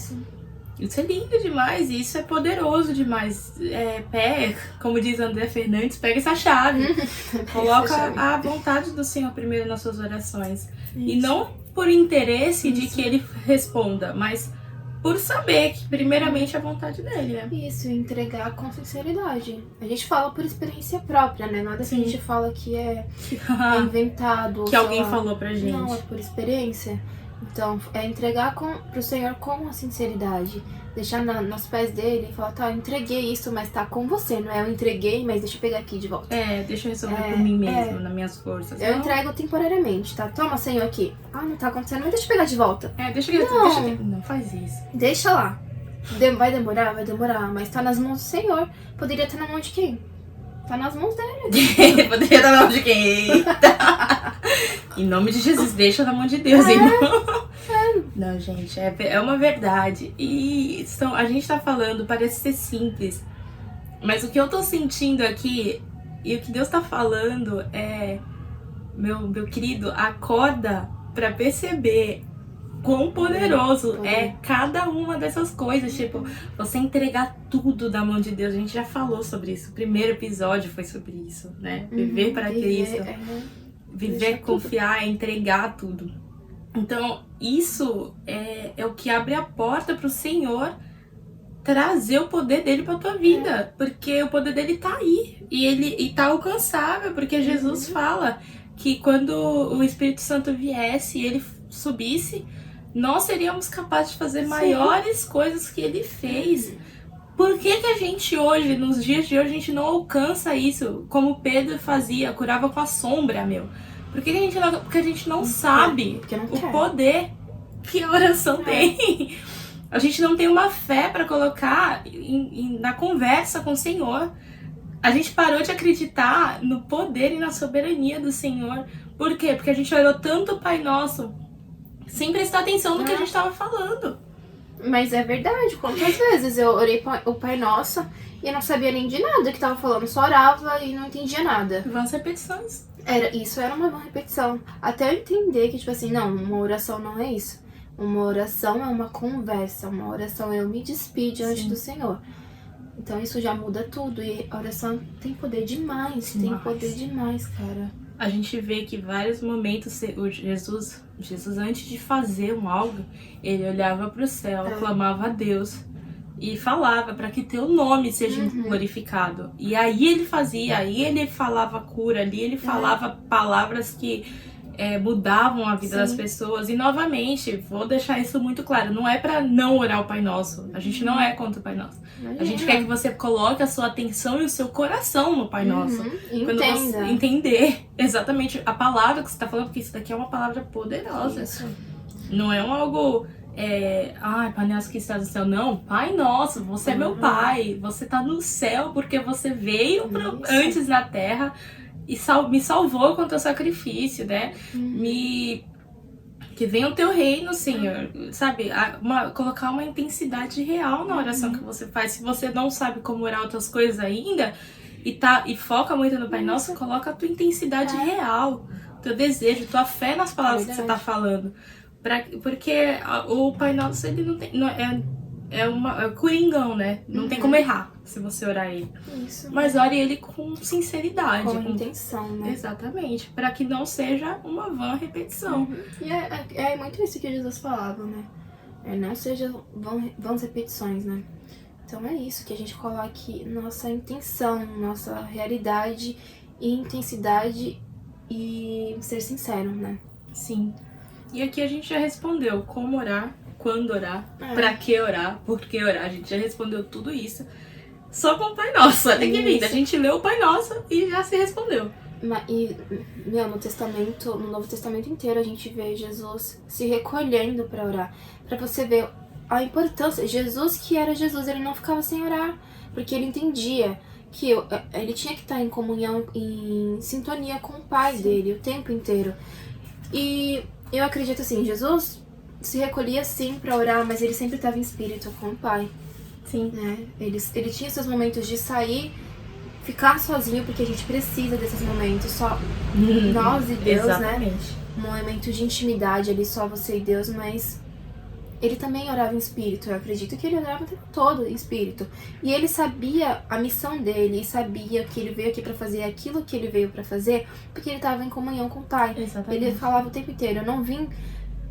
Isso é lindo demais, e isso é poderoso demais. Como diz André Fernandes, pega essa chave. Coloca a vontade do Senhor primeiro nas suas orações. Isso. E não por interesse de que ele responda, mas por saber que primeiramente é a vontade dele, né? Isso, entregar com sinceridade. A gente fala por experiência própria, né? Nada que a gente fala que é inventado. Que alguém falou pra gente. Não, é por experiência. Então, é entregar pro Senhor com a sinceridade. Deixar nos pés dele e falar, tá, eu entreguei isso, mas tá com você. Não é eu entreguei, mas deixa eu pegar aqui de volta. Deixa eu resolver por mim mesmo, nas minhas forças. Eu entrego temporariamente, tá? Toma, Senhor, aqui. Ah, não tá acontecendo, mas deixa eu pegar de volta. Não faz isso. Deixa lá. Vai demorar? Vai demorar, mas tá nas mãos do Senhor. Poderia estar na mão de quem? Tá nas mãos dele. Poderia estar na mão de quem? Em nome de Jesus, deixa na mão de Deus, irmão. Não, gente, é uma verdade. E a gente tá falando, parece ser simples. Mas o que eu tô sentindo aqui, e o que Deus tá falando é... Meu querido, acorda pra perceber quão poderoso é cada uma dessas coisas. Tipo, você entregar tudo da mão de Deus. A gente já falou sobre isso. O primeiro episódio foi sobre isso, né? Viver para Cristo. Viver, confiar, entregar tudo. Então, isso é o que abre a porta pro Senhor trazer o poder dele pra tua vida. Porque o poder dele tá aí. E tá alcançável. Porque Jesus fala que quando o Espírito Santo viesse e ele subisse, nós seríamos capazes de fazer maiores coisas que ele fez. Por que a gente hoje, nos dias de hoje, a gente não alcança isso como Pedro fazia, curava com a sombra, meu? Por que a gente não, porque a gente não sabe o poder que a oração tem. A gente não tem uma fé para colocar na conversa com o Senhor. A gente parou de acreditar no poder e na soberania do Senhor. Por quê? Porque a gente orou tanto o Pai Nosso sem prestar atenção no que a gente estava falando. Mas é verdade, quantas vezes eu orei o Pai Nosso e eu não sabia nem de nada que tava falando, só orava e não entendia nada. Vãs repetições. Isso era uma repetição. Até eu entender que, tipo assim, não, uma oração não é isso. Uma oração é uma conversa, uma oração é eu me despedir diante do Senhor. Então isso já muda tudo, e a oração tem poder demais, tem poder demais, cara. A gente vê que vários momentos o Jesus antes de fazer algo, ele olhava para o céu, clamava a Deus e falava para que teu nome seja glorificado. E aí ele fazia, aí ele falava cura, ali ele falava palavras que mudavam a vida das pessoas. E novamente, vou deixar isso muito claro, não é para não orar o Pai Nosso. A gente não é contra o Pai Nosso. A gente quer que você coloque a sua atenção e o seu coração no Pai Nosso. Quando você entender exatamente a palavra que você está falando, porque isso daqui é uma palavra poderosa. Isso. Não é algo... Pai Nosso que está no céu. Não, Pai Nosso, você é meu Pai. Você está no céu porque você veio antes na terra e me salvou com o teu sacrifício, né? Que venha o teu reino, Senhor. Sabe? Colocar uma intensidade real na oração que você faz. Se você não sabe como orar outras coisas ainda e foca muito no Pai Nosso, coloca a tua intensidade real, teu desejo, tua fé nas palavras que você está falando. Porque o Pai Nosso, ele não tem... É coringão, né? Não tem como errar se você orar ele. Isso. Mas ore ele com sinceridade. Com intenção, né? Exatamente. Para que não seja uma vã repetição. E é muito isso que Jesus falava, né? Não seja vãs repetições, né? Então é isso, que a gente coloque nossa intenção, nossa realidade e intensidade e ser sincero, né? Sim. E aqui a gente já respondeu como orar, quando orar, pra que orar, por que orar. A gente já respondeu tudo isso. Só com o Pai Nosso. Olha que linda. A gente leu o Pai Nosso e já se respondeu. No Novo Testamento inteiro a gente vê Jesus se recolhendo pra orar. Pra você ver a importância. Jesus, que era Jesus, ele não ficava sem orar. Porque ele entendia que ele tinha que estar em comunhão, em sintonia com o Pai dele o tempo inteiro. E eu acredito assim, Jesus se recolhia sim pra orar, mas ele sempre estava em espírito com o Pai. Sim. Né? Ele tinha seus momentos de sair, ficar sozinho, porque a gente precisa desses momentos, só nós e Deus, exatamente, né? Um momento de intimidade ali, só você e Deus, mas ele também orava em espírito. Eu acredito que ele orava o tempo todo em espírito. E ele sabia a missão dele, e sabia que ele veio aqui pra fazer aquilo que ele veio pra fazer, porque ele estava em comunhão com o Pai. Exatamente. Ele falava o tempo inteiro, eu não vim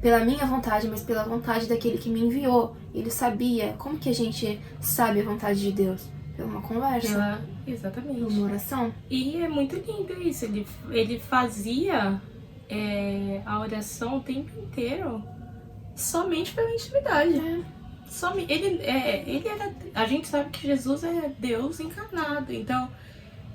pela minha vontade, mas pela vontade daquele que me enviou. Ele sabia. Como que a gente sabe a vontade de Deus? Pela uma conversa. Exatamente. Uma oração. E é muito lindo isso. Ele fazia a oração o tempo inteiro somente pela intimidade. Ele era... A gente sabe que Jesus é Deus encarnado. Então,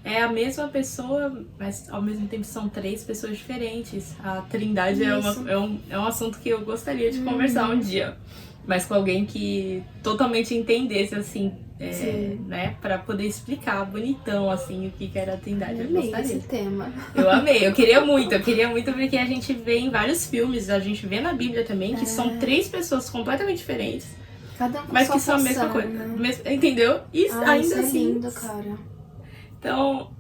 é a mesma pessoa, mas ao mesmo tempo são três pessoas diferentes. A Trindade é um assunto que eu gostaria de conversar um dia. Mas com alguém que totalmente entendesse, assim, né? Pra poder explicar bonitão, assim, o que era a Trindade. Eu amei gostaria. esse tema. Eu amei, eu queria muito porque a gente vê em vários filmes, a gente vê na Bíblia também, que são três pessoas completamente diferentes. Cada um com mas sua que são a mesma função, coisa. né? Entendeu? E ainda isso assim. É lindo, cara. Então,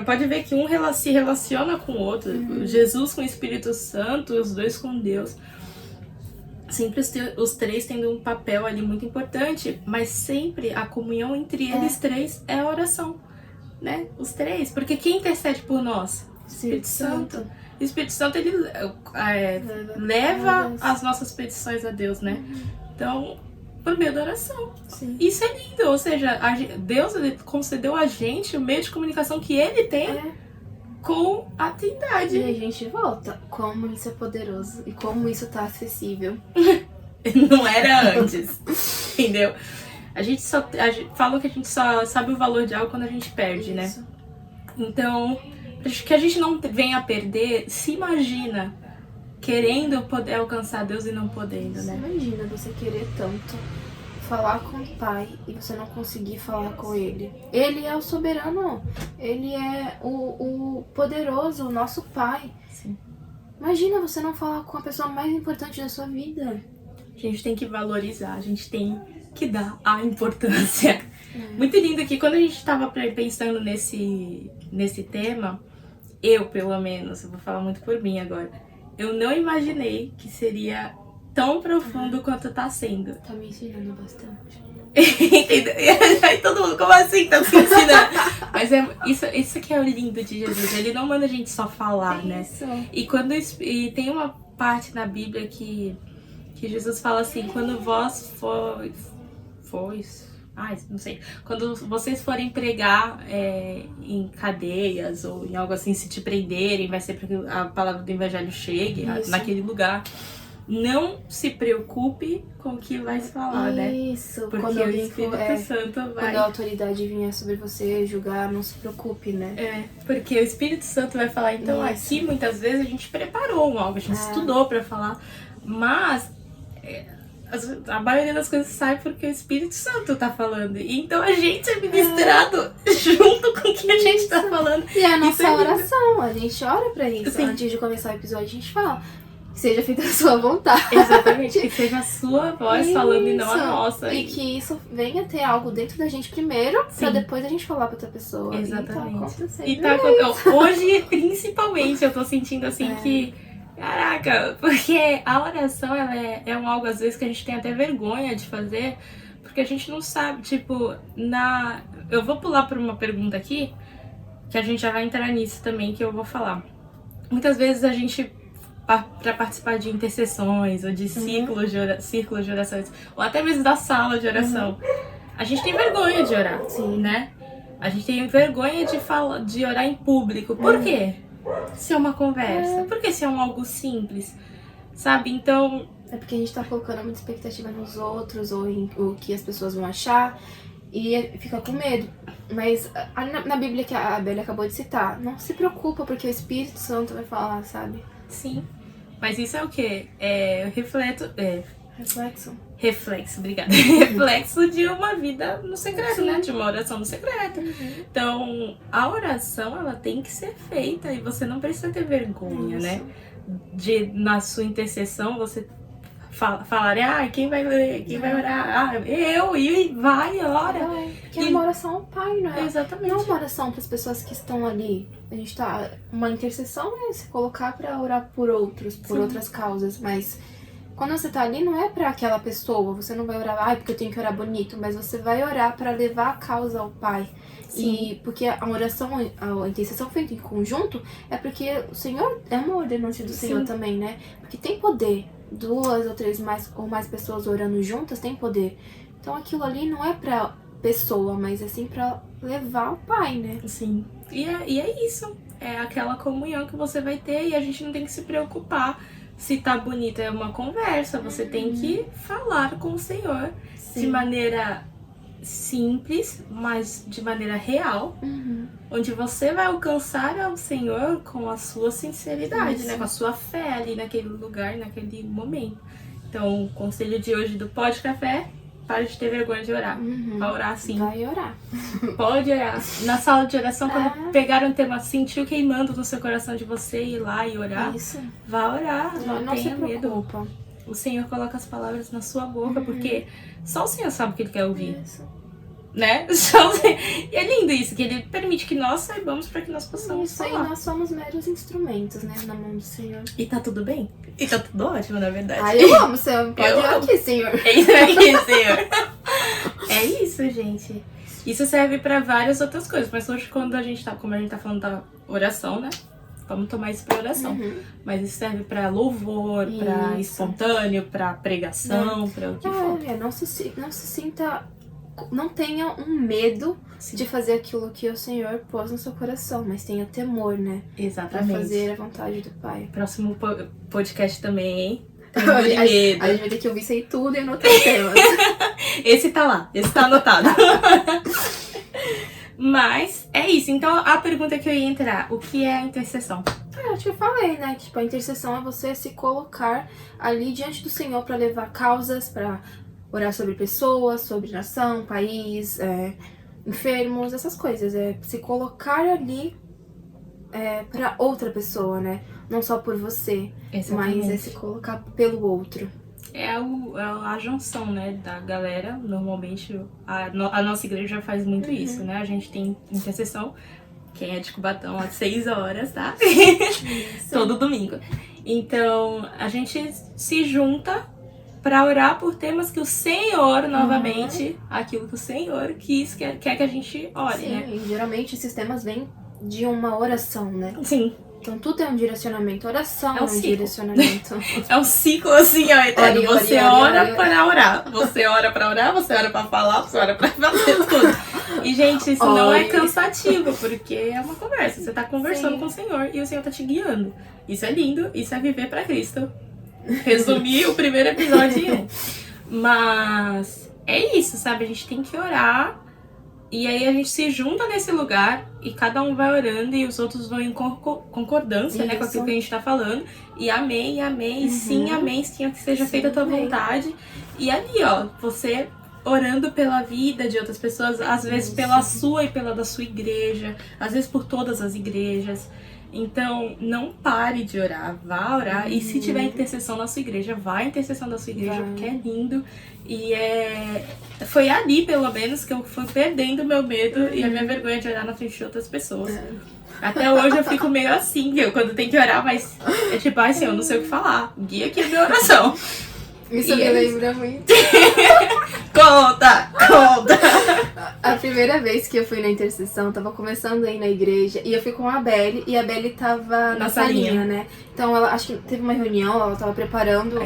pode ver que um se relaciona com o outro. Jesus com o Espírito Santo, os dois com Deus. Sempre os três tendo um papel ali muito importante, mas sempre a comunhão entre eles três é a oração, né? Os três. Porque quem intercede por nós? O Espírito Santo. O Espírito Santo, ele leva as nossas petições a Deus, né? Então, por meio da oração. Sim. Isso é lindo, ou seja, Deus ele concedeu a gente o meio de comunicação que ele tem com a Trindade. E a gente volta. Como isso é poderoso e como isso tá acessível. Não era antes, entendeu? A gente fala que a gente só sabe o valor de algo quando a gente perde, isso. né? Então, que a gente não venha a perder, se imagina querendo poder alcançar Deus e não podendo, né? Imagina você querer tanto falar com o Pai e você não conseguir falar com Ele. Ele é o soberano. Ele é o poderoso, o nosso Pai. Sim. Imagina você não falar com a pessoa mais importante da sua vida. A gente tem que valorizar, a gente tem que dar a importância. Muito lindo que quando a gente estava pensando nesse tema, eu pelo menos, eu vou falar muito por mim agora, eu não imaginei que seria tão profundo quanto tá sendo. Tá me ensinando bastante. Entendeu? E aí todo mundo, como assim? Tá se ensinando? Mas isso que é o lindo de Jesus. Ele não manda a gente só falar, né? Isso. E tem uma parte na Bíblia que Jesus fala assim, quando vós não sei. Quando vocês forem pregar em cadeias ou em algo assim, se te prenderem, vai ser para que a palavra do evangelho chegue naquele lugar. Não se preocupe com o que vai se falar, né? Isso. Porque quando o Espírito Santo vai... Quando a autoridade vier sobre você julgar, não se preocupe, né? Porque o Espírito Santo vai falar. Então aqui, muitas vezes, a gente preparou algo, a gente estudou pra falar. Mas a maioria das coisas sai porque o Espírito Santo tá falando. E então a gente é ministrado junto com o que a gente tá falando. E a nossa oração, a gente ora pra isso. Sim. Antes de começar o episódio, a gente fala... Que seja feita a sua vontade. Exatamente, que seja a sua voz falando e não a nossa. E que isso venha ter algo dentro da gente primeiro, pra depois a gente falar pra outra pessoa. Exatamente. E tá acontecendo. Hoje, principalmente, eu tô sentindo assim que... Caraca, porque a oração é algo às vezes que a gente tem até vergonha de fazer, porque a gente não sabe, tipo, eu vou pular por uma pergunta aqui, que a gente já vai entrar nisso também, que eu vou falar. Muitas vezes a gente... para participar de intercessões ou de círculos de orações, ou até mesmo da sala de oração, a gente tem vergonha de orar, né? A gente tem vergonha de orar em público. Por quê? Se é uma conversa. Por que se é algo simples? Sabe? Então... É porque a gente tá colocando muita expectativa nos outros, ou em o que as pessoas vão achar, e fica com medo. Mas na Bíblia que a Bela acabou de citar, não se preocupa, porque o Espírito Santo vai falar, sabe? Sim. Mas isso é o quê? Reflexo, obrigada. Reflexo de uma vida no secreto, né? De uma oração no secreto. Então, a oração, ela tem que ser feita e você não precisa ter vergonha, né? Na sua intercessão, você falar, quem vai ler, quem vai orar? E vai, ora. Porque é uma oração ao Pai, não é? Exatamente. Não uma oração para as pessoas que estão ali. A gente tá... Uma intercessão é se colocar para orar por outros, por outras causas, mas quando você tá ali não é para aquela pessoa, você não vai orar, porque eu tenho que orar bonito, mas você vai orar para levar a causa ao Pai. Sim. E porque a oração, a intercessão feita em conjunto é porque o Senhor é uma ordenança do Senhor também, né? Porque tem poder. 2 ou 3 ou mais pessoas orando juntas tem poder. Então aquilo ali não é pra pessoa, mas é sim pra levar ao Pai, né? Sim. E é isso. É aquela comunhão que você vai ter e a gente não tem que se preocupar se tá bonita. É uma conversa. Você tem que falar com o Senhor de maneira simples, mas de maneira real, onde você vai alcançar ao Senhor com a sua sinceridade, né? Com a sua fé ali naquele lugar, naquele momento. Então, o conselho de hoje do Pod Café: pare de ter vergonha de orar. Vai orar sim. Vai orar. Pode orar. Na sala de oração, quando pegar um tema, sentiu queimando no seu coração de você ir lá e orar, vá orar. Não tenha medo. O Senhor coloca as palavras na sua boca, porque só o Senhor sabe o que Ele quer ouvir. Né? E é lindo isso, que Ele permite que nós saibamos para que nós possamos falar. Isso aí, nós somos meros instrumentos, né? Na mão do Senhor. E tá tudo bem? E tá tudo ótimo, na verdade. Eu amo, Senhor. Pode ir aqui, Senhor. É isso aí, Senhor. É isso, gente. Isso serve para várias outras coisas, mas hoje como a gente tá falando da oração, né? Vamos tomar isso pra oração. Mas isso serve pra louvor, pra espontâneo, pra pregação, pra o que for. Não se sinta... Não tenha um medo de fazer aquilo que o Senhor pôs no seu coração, mas tenha temor, né? Exatamente. Pra fazer a vontade do Pai. Próximo podcast também, hein? A gente vai ter que ouvir isso aí tudo e anotar os temas. Esse tá lá, esse tá anotado. Mas é isso. Então a pergunta que eu ia entrar: o que é a intercessão? Eu te falei, né? Tipo, a intercessão é você se colocar ali diante do Senhor pra levar causas, pra orar sobre pessoas, sobre nação, país, enfermos, essas coisas. É se colocar ali pra outra pessoa, né? Não só por você, mas é se colocar pelo outro. É a junção, né, da galera. Normalmente a nossa igreja faz muito isso, né? A gente tem intercessão. Quem é de Cubatão, às 6 horas, tá? Todo domingo. Então, a gente se junta para orar por temas que o Senhor, novamente, aquilo que o Senhor quer que a gente ore, Sim, né? E geralmente esses temas vêm de uma oração, né? Sim. Então tudo é um direcionamento, oração é um ciclo. direcionamento. É um ciclo assim, ó, eterno. Ore, Você ore, ora ore. para orar, você ora para orar, você ora para falar, você ora para fazer tudo. E, gente, isso não é Ore. cansativo, porque é uma conversa. Você tá conversando Sim. com o Senhor e o Senhor tá te guiando. Isso é lindo, isso é viver para Cristo. Resumir o primeiro episódio em um. Mas é isso, sabe? A gente tem que orar. E aí a gente se junta nesse lugar e cada um vai orando e os outros vão em concordância, né, com aquilo que a gente tá falando. E amém, amém, sim, amém, sim, que seja feita a tua vontade. E ali, ó, você orando pela vida de outras pessoas, às vezes pela sua e pela da sua igreja, às vezes por todas as igrejas. Então, não pare de orar, vá orar. E se tiver intercessão na sua igreja, vá à intercessão da sua igreja, porque é lindo. E foi ali, pelo menos, que eu fui perdendo o meu medo e a minha vergonha de orar na frente de outras pessoas. Até hoje eu fico meio assim, viu? Quando tem que orar, mas é tipo, ai, Senhor, eu não sei o que falar. Guia aqui a minha oração. Isso me lembra muito. Conta! A primeira vez que eu fui na intercessão, tava começando aí na igreja, e eu fui com a Belle, e a Belle tava na salinha, né? Então ela, acho que teve uma reunião, ela tava preparando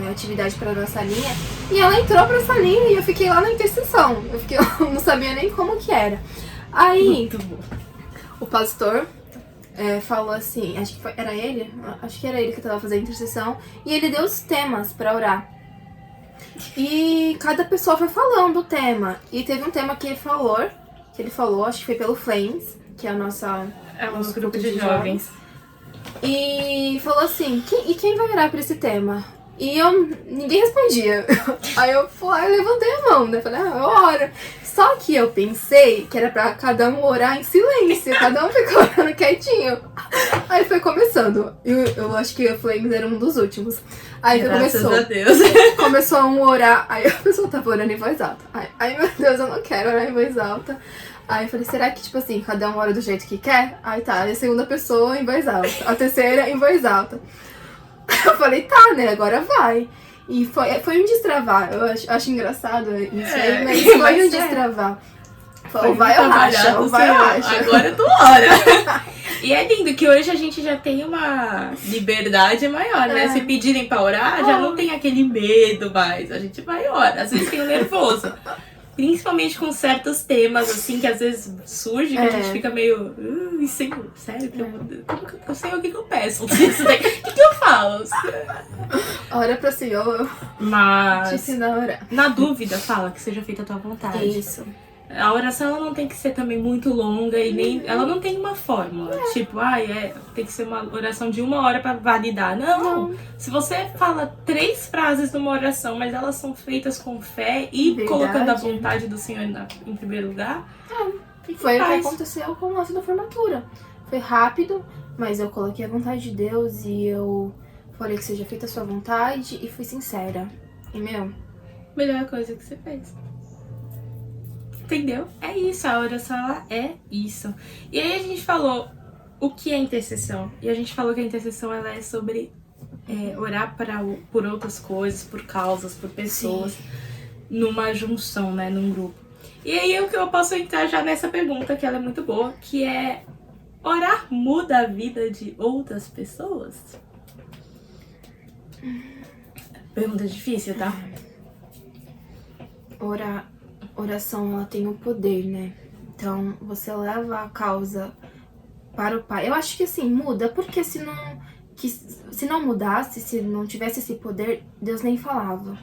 atividade pra nossa salinha, e ela entrou pra salinha e eu fiquei lá na intercessão. Eu não sabia nem como que era. Aí, o pastor falou assim, acho que era ele? Acho que era ele que tava fazendo a intercessão, e ele deu os temas pra orar. E cada pessoa foi falando o tema. E teve um tema que ele falou, acho que foi pelo Flames, que é a nossa... É um grupo de jovens. E falou assim, quem vai orar pra esse tema? E ninguém respondia. Aí eu levantei a mão, né? Falei, eu oro. Só que eu pensei que era pra cada um orar em silêncio. Cada um ficou orando quietinho. Aí foi começando. Eu acho que o Flames era um dos últimos. Aí começou. Graças a Deus. Começou a orar. Aí a pessoa tava orando em voz alta. Aí, meu Deus, eu não quero orar em voz alta. Aí eu falei, será que, tipo assim, cada um ora do jeito que quer? Aí tá, a segunda pessoa em voz alta. A terceira em voz alta. Eu falei, tá, né, agora vai. E foi um destravar. Eu acho engraçado isso aí, mas foi um destravar. Ou vai ou racha, ou vai ou racha. Agora tu ora. E é lindo que hoje a gente já tem uma liberdade maior, né? Se pedirem pra orar, já não tem aquele medo mais. A gente vai e ora. Às vezes tem o nervoso. Principalmente com certos temas, assim, que às vezes surge, que a gente fica meio... Senhor, sério? Eu sei o que eu peço. O que eu falo? Ora pro Senhor. Mas... Te ensina a orar. Na dúvida, fala que seja feita a tua vontade. Isso. A oração ela não tem que ser também muito longa e nem ela não tem uma fórmula. Tipo, tem que ser uma oração de 1 hora pra validar. Não. Se você fala 3 frases numa oração, mas elas são feitas com fé e colocando a vontade do Senhor em primeiro lugar. Foi o que aconteceu com o nosso da formatura. Foi rápido, mas eu coloquei a vontade de Deus e eu falei que seja feita a sua vontade e fui sincera. E melhor coisa que você fez. Entendeu? É isso, a oração ela é isso. E aí a gente falou o que é intercessão. E a gente falou que a intercessão ela é sobre orar por outras coisas, por causas, por pessoas, numa junção, né, num grupo. E aí o que eu posso entrar já nessa pergunta, que ela é muito boa, que é: orar muda a vida de outras pessoas? Pergunta difícil, tá? Oração, ela tem um poder, né? Então, você leva a causa para o Pai. Eu acho que assim, muda, porque se não mudasse, se não tivesse esse poder, Deus nem falava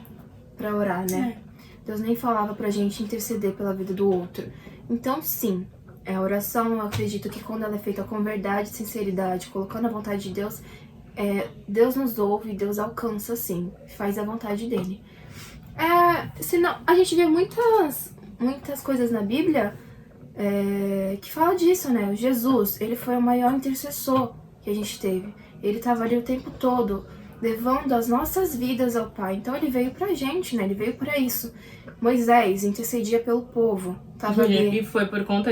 pra orar, né? Deus nem falava pra gente interceder pela vida do outro. Então, sim, a oração, eu acredito que quando ela é feita com verdade, sinceridade, colocando a vontade de Deus, Deus nos ouve, Deus alcança, sim, faz a vontade dele. Senão, a gente vê muitas coisas na Bíblia que fala disso, né? O Jesus, ele foi o maior intercessor que a gente teve. Ele estava ali o tempo todo, levando as nossas vidas ao Pai. Então ele veio pra gente, né? Ele veio pra isso. Moisés intercedia pelo povo. Tava ali. E foi por conta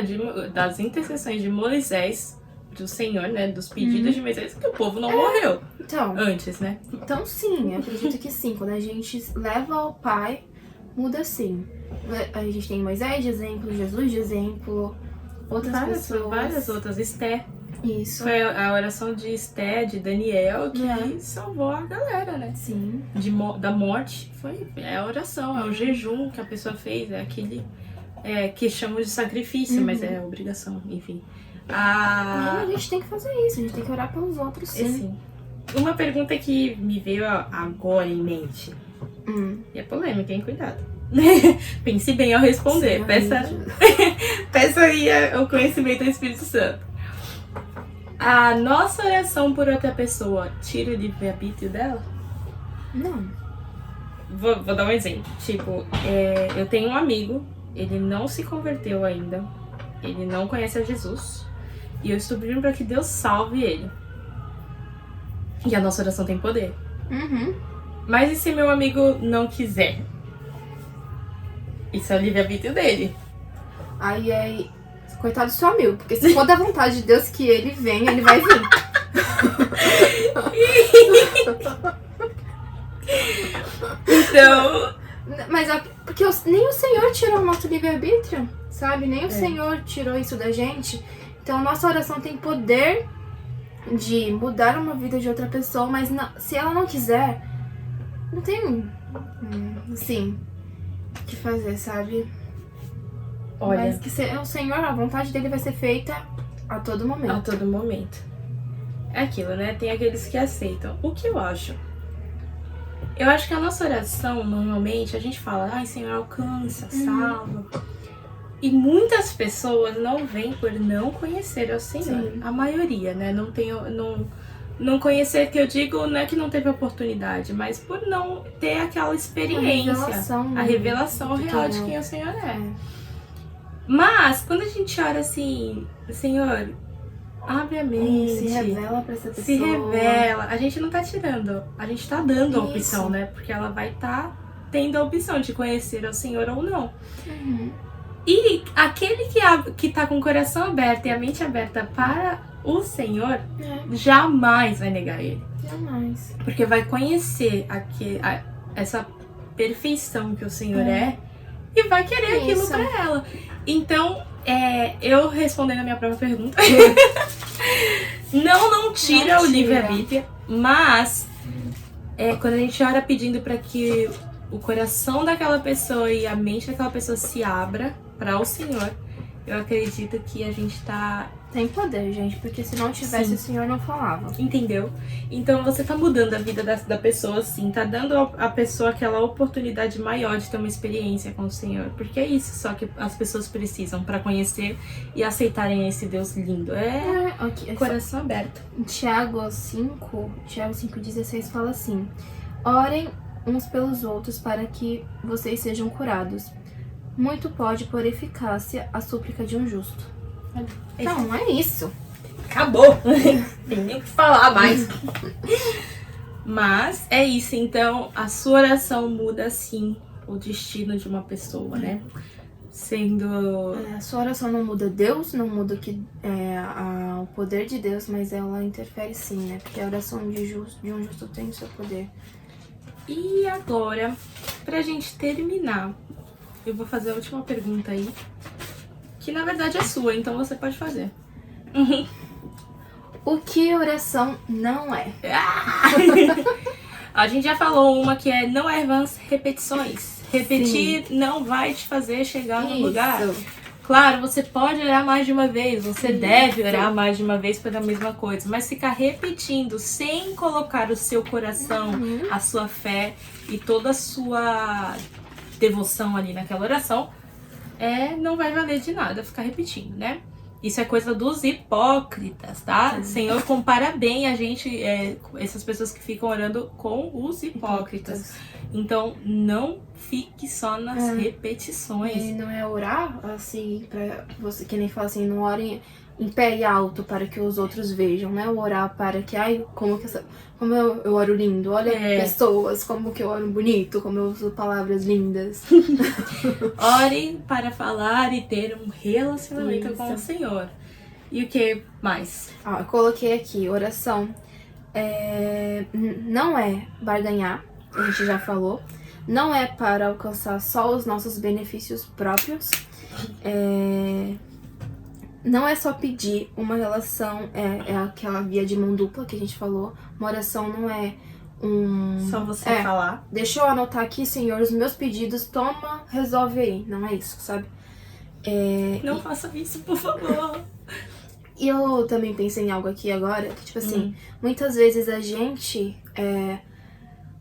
das intercessões de Moisés, do Senhor, né? Dos pedidos de Moisés, que o povo não morreu Então, antes, né? então sim, eu acredito que sim. Quando a gente leva ao Pai, muda sim. A gente tem Moisés de exemplo, Jesus de exemplo, outras pessoas. Várias outras. Esté. Isso. Foi a oração de Esté, de Daniel, que salvou a galera, né? Sim. Da morte. É a oração, é o jejum que a pessoa fez, é aquele que chamam de sacrifício, mas é obrigação, enfim. E a gente tem que fazer isso, a gente tem que orar pelos outros, sim. Sim. Uma pergunta que me veio agora em mente. E é polêmica, hein? Cuidado. Pense bem ao responder. Peça aí o conhecimento do Espírito Santo. A nossa oração por outra pessoa tira o livre-arbítrio dela? Não. Vou dar um exemplo. Tipo, eu tenho um amigo, ele não se converteu ainda, ele não conhece a Jesus, e eu estou pedindo para que Deus salve ele. E a nossa oração tem poder. Mas e se meu amigo não quiser? Isso é o livre-arbítrio dele. Aí, coitado do seu amigo, porque se for da vontade de Deus que ele venha, ele vai vir. Então... Mas porque nem o Senhor tirou o nosso livre-arbítrio, sabe? Nem o Senhor tirou isso da gente. Então, a nossa oração tem poder de mudar uma vida de outra pessoa, mas não, se ela não quiser, não tem, assim, o que fazer, sabe? Olha, mas que o Senhor, a vontade dele vai ser feita a todo momento. A todo momento. É aquilo, né? Tem aqueles que aceitam. O que eu acho? Eu acho que a nossa oração, normalmente, a gente fala, ai, Senhor, alcança, salva. E muitas pessoas não vêm por não conhecer ao Senhor. Sim. A maioria, né? Não conhecer, que eu digo, não é que não teve oportunidade, mas por não ter aquela experiência. A revelação real de quem o Senhor é. Mas, quando a gente ora assim, Senhor, abre a mente. Se revela pra essa pessoa. Se revela. A gente não tá tirando, a gente tá dando a opção, né? Porque ela vai estar tendo a opção de conhecer o Senhor ou não. E aquele que tá com o coração aberto e a mente aberta para o Senhor, jamais vai negar ele. Jamais. Porque vai conhecer essa perfeição que o Senhor é e vai querer aquilo pra ela. Então, eu respondendo a minha própria pergunta, não tira o livre-arbítrio, mas quando a gente ora pedindo para que o coração daquela pessoa e a mente daquela pessoa se abra para o Senhor, eu acredito que a gente tá... Tem poder, gente, porque se não tivesse, o Senhor não falava. Entendeu? Então você tá mudando a vida da pessoa, sim, tá dando à pessoa aquela oportunidade maior de ter uma experiência com o Senhor. Porque é isso só que as pessoas precisam pra conhecer e aceitarem esse Deus lindo. Coração aberto. Em Tiago 5:16 fala assim: orem uns pelos outros para que vocês sejam curados. Muito pode por eficácia a súplica de um justo. Não, é isso. Acabou. Tem nem o que falar mais. Mas é isso. Então, a sua oração muda, sim, o destino de uma pessoa, né? Sendo... a sua oração não muda Deus, não muda o poder de Deus, mas ela interfere sim, né? Porque a oração de um justo tem o seu poder. E agora, pra gente terminar, eu vou fazer a última pergunta aí, que na verdade é sua, então você pode fazer. O que oração não é? A gente já falou uma que não é vãs repetições. Repetir não vai te fazer chegar no lugar. Claro, você pode orar mais de uma vez, você deve orar mais de uma vez pela mesma coisa, mas ficar repetindo sem colocar o seu coração, a sua fé e toda a sua devoção ali naquela oração, não vai valer de nada ficar repetindo, né? Isso é coisa dos hipócritas, tá? O Senhor compara bem a gente, essas pessoas que ficam orando com os hipócritas. Então, não fique só nas repetições. E não é orar, assim, pra você, que nem fala assim, não orem em pé e alto para que os outros vejam, né? Orar para que, como eu oro lindo, olha pessoas, como que eu oro bonito, como eu uso palavras lindas. Ore para falar e ter um relacionamento com o Senhor. E o que mais? Ó, eu coloquei aqui, oração não é barganhar, a gente já falou. Não é para alcançar só os nossos benefícios próprios. Não é só pedir, uma relação é aquela via de mão dupla que a gente falou. Uma oração não é Só você falar. Deixa eu anotar aqui, Senhor, os meus pedidos, toma, resolve aí. Não é isso, sabe? Não faça isso, por favor. E eu também pensei em algo aqui agora, que tipo assim, muitas vezes a gente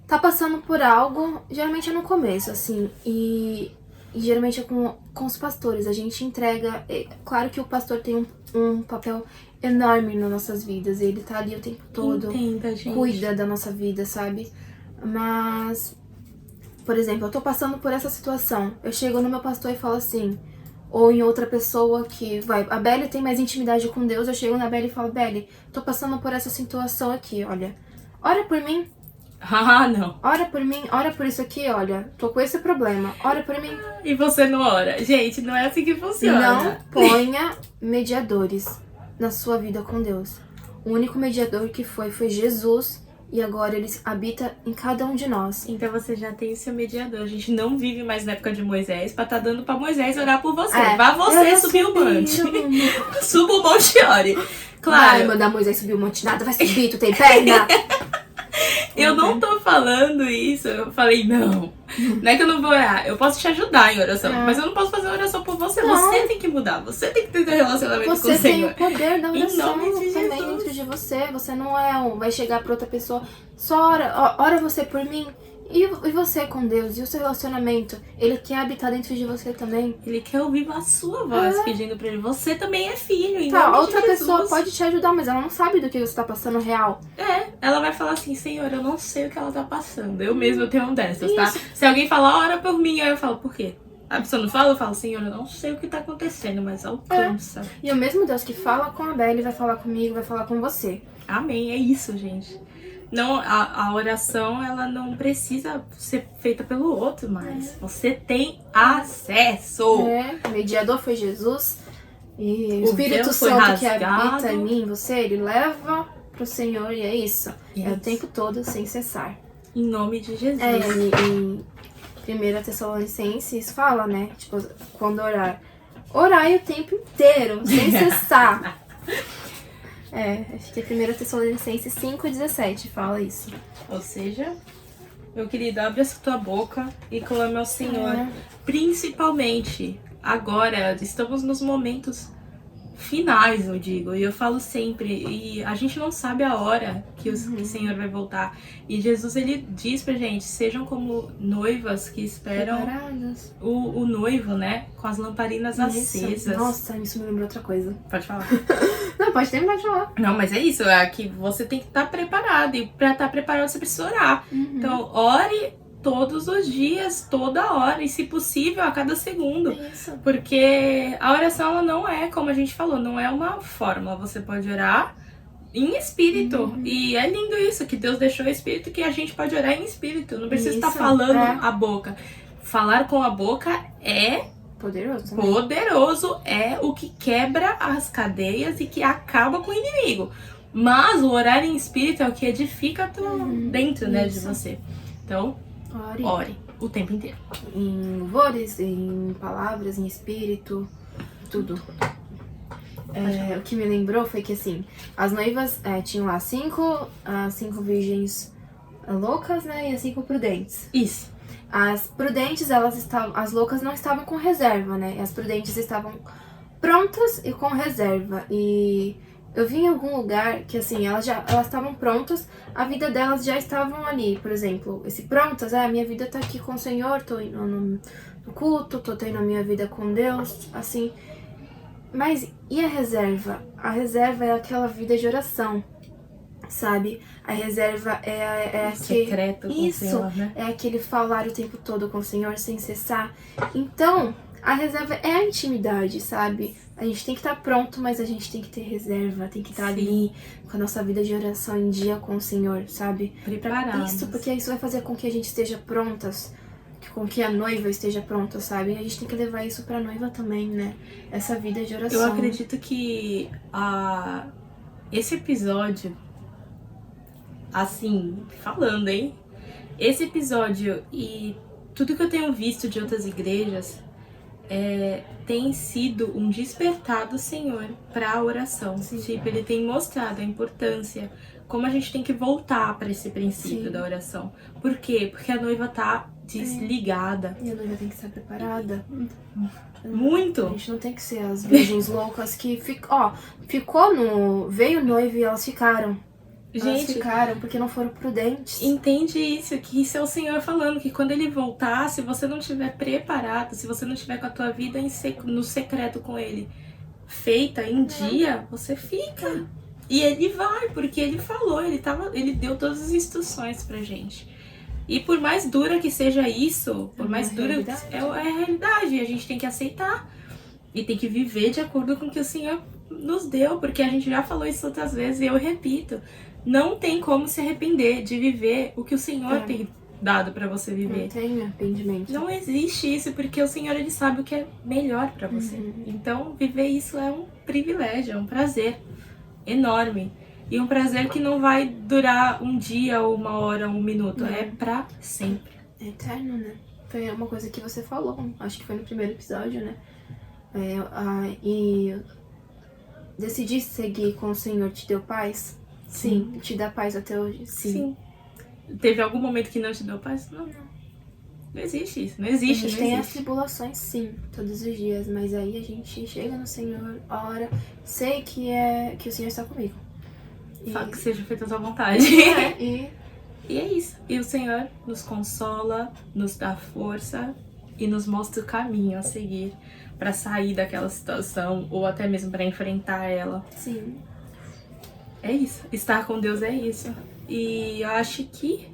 tá passando por algo, geralmente é no começo, assim, e geralmente é com os pastores, a gente entrega, claro que o pastor tem um papel enorme nas nossas vidas, ele tá ali o tempo todo, Entenda, gente. cuida da nossa vida, sabe? Mas, por exemplo, eu tô passando por essa situação, eu chego no meu pastor e falo assim, ou em outra pessoa que vai, a Belle tem mais intimidade com Deus, eu chego na Belle e falo, Belle, tô passando por essa situação aqui, olha, ora por mim. Ah, não. Ora por mim, ora por isso aqui, olha, tô com esse problema, ora por mim. E você não ora. Gente, não é assim que funciona. Não ponha mediadores na sua vida com Deus. O único mediador que foi Jesus, e agora ele habita em cada um de nós. Então você já tem o seu mediador. A gente não vive mais na época de Moisés pra tá dando pra Moisés orar por você. Vá você subir o monte. Suba o monte e ore. Claro. Vai mandar Moisés subir o monte, nada vai subir, tu tem perna. Eu não tô falando isso, eu falei, não é que eu não vou orar, eu posso te ajudar em oração, mas eu não posso fazer oração por você, você tem que mudar, você tem que ter um relacionamento com o Senhor. Você tem o poder da oração em nome de também Jesus. dentro de você não vai chegar pra outra pessoa, só ora você por mim. E você com Deus, e o seu relacionamento, ele quer habitar dentro de você também. Ele quer ouvir a sua voz pedindo pra ele. Você também é filho, em Tá, nome outra de pessoa Jesus. pode te ajudar, mas ela não sabe do que você tá passando real. Ela vai falar assim, Senhor, eu não sei o que ela tá passando. Eu mesma tenho um dessas, tá? Se alguém falar, ora por mim, aí eu falo, por quê? A pessoa não fala, eu falo, Senhor, eu não sei o que tá acontecendo, mas alcança. E o mesmo Deus que fala com a Belle vai falar comigo, vai falar com você. Amém, é isso, gente. Não, a oração, ela não precisa ser feita pelo outro, mas você tem acesso. O mediador foi Jesus. E o Espírito véu foi Santo que rasgado. habita em mim, você, ele leva pro Senhor e é isso. É o Isso. tempo todo, sem cessar. Em nome de Jesus. Em 1 Tessalonicenses fala, né? Tipo, quando orar. Orai o tempo inteiro, sem cessar. Acho que é 1 Tessalonicenses 5,17 fala isso. Ou seja, meu querido, abre a tua boca e clame ao Senhor. Principalmente agora, estamos nos momentos finais, eu digo. E eu falo sempre, e a gente não sabe a hora que o Senhor vai voltar. E Jesus, ele diz pra gente, sejam como noivas que esperam o noivo, né? Com as lamparinas acesas. Nossa, isso me lembrou outra coisa. Pode falar. Não, pode terminar de falar. Não, mas é isso, é que você tem que estar preparado. E pra estar preparado, você precisa orar. Então, ore todos os dias, toda hora, e se possível, a cada segundo. Isso. Porque a oração, ela não é, como a gente falou, não é uma fórmula. Você pode orar em espírito. E é lindo isso, que Deus deixou o espírito, que a gente pode orar em espírito. Não precisa estar falando a boca. Falar com a boca é poderoso. Poderoso, é o que quebra as cadeias e que acaba com o inimigo. Mas o orar em espírito é o que edifica dentro, né, de você. Então, ore o tempo inteiro. Em louvores, em palavras, em espírito, tudo. O que me lembrou foi que, assim, as noivas tinham lá as 5 virgens loucas, né, e as 5 prudentes. Isso. As prudentes, as loucas não estavam com reserva, né, as prudentes estavam prontas e com reserva. E eu vi em algum lugar que, assim, elas estavam prontas, a vida delas já estavam ali. Por exemplo, prontas, a minha vida tá aqui com o Senhor, tô indo no culto, tô tendo a minha vida com Deus, assim. Mas e a reserva? A reserva é aquela vida de oração, sabe? A reserva é aquele secreto com o Senhor, né? É aquele falar o tempo todo com o Senhor sem cessar. Então, a reserva é a intimidade, sabe? A gente tem que estar pronto, mas a gente tem que ter reserva, tem que estar ali com a nossa vida de oração em dia com o Senhor, sabe? Preparados. Isso, porque isso vai fazer com que a gente esteja prontas, com que a noiva esteja pronta, sabe? E a gente tem que levar isso pra noiva também, né? Essa vida de oração. Eu acredito que esse episódio, assim, falando, hein? Esse episódio e tudo que eu tenho visto de outras igrejas tem sido um despertar do Senhor para a oração. Sim. Tipo, ele tem mostrado a importância, como a gente tem que voltar para esse princípio da oração. Por quê? Porque a noiva tá desligada. E a noiva tem que estar preparada. Muito. A gente não tem que ser as virgens loucas que veio o noivo e elas ficaram. Elas Gente, ficaram porque não foram prudentes. entende isso, que isso é o Senhor falando, que quando ele voltar, se você não estiver preparado, se você não estiver com a tua vida no secreto com ele feita em dia, você fica. E ele vai, porque ele falou, ele deu todas as instruções pra gente. E por mais dura que seja isso, por mais dura é a realidade, a gente tem que aceitar. E tem que viver de acordo com o que o Senhor nos deu, porque a gente já falou isso outras vezes e eu repito. Não tem como se arrepender de viver o que o Senhor tem dado pra você viver. Não tem arrependimento. Não existe isso, porque o Senhor, ele sabe o que é melhor pra você. Então, viver isso é um privilégio, é um prazer enorme. E um prazer que não vai durar um dia, ou uma hora, ou um minuto. É pra sempre. É eterno, né? Foi uma coisa que você falou, acho que foi no primeiro episódio, né? E decidir seguir com o Senhor te deu paz? Sim. Te dá paz até hoje? Sim. Teve algum momento que não te deu paz? Não. Não existe isso. Não existe. A gente tem as tribulações, sim, todos os dias. Mas aí a gente chega no Senhor, ora, sei que o Senhor está comigo. Fala que seja feita a sua vontade. E é isso. E o Senhor nos consola, nos dá força e nos mostra o caminho a seguir para sair daquela situação ou até mesmo para enfrentar ela. Sim. É isso. Estar com Deus é isso. E eu acho que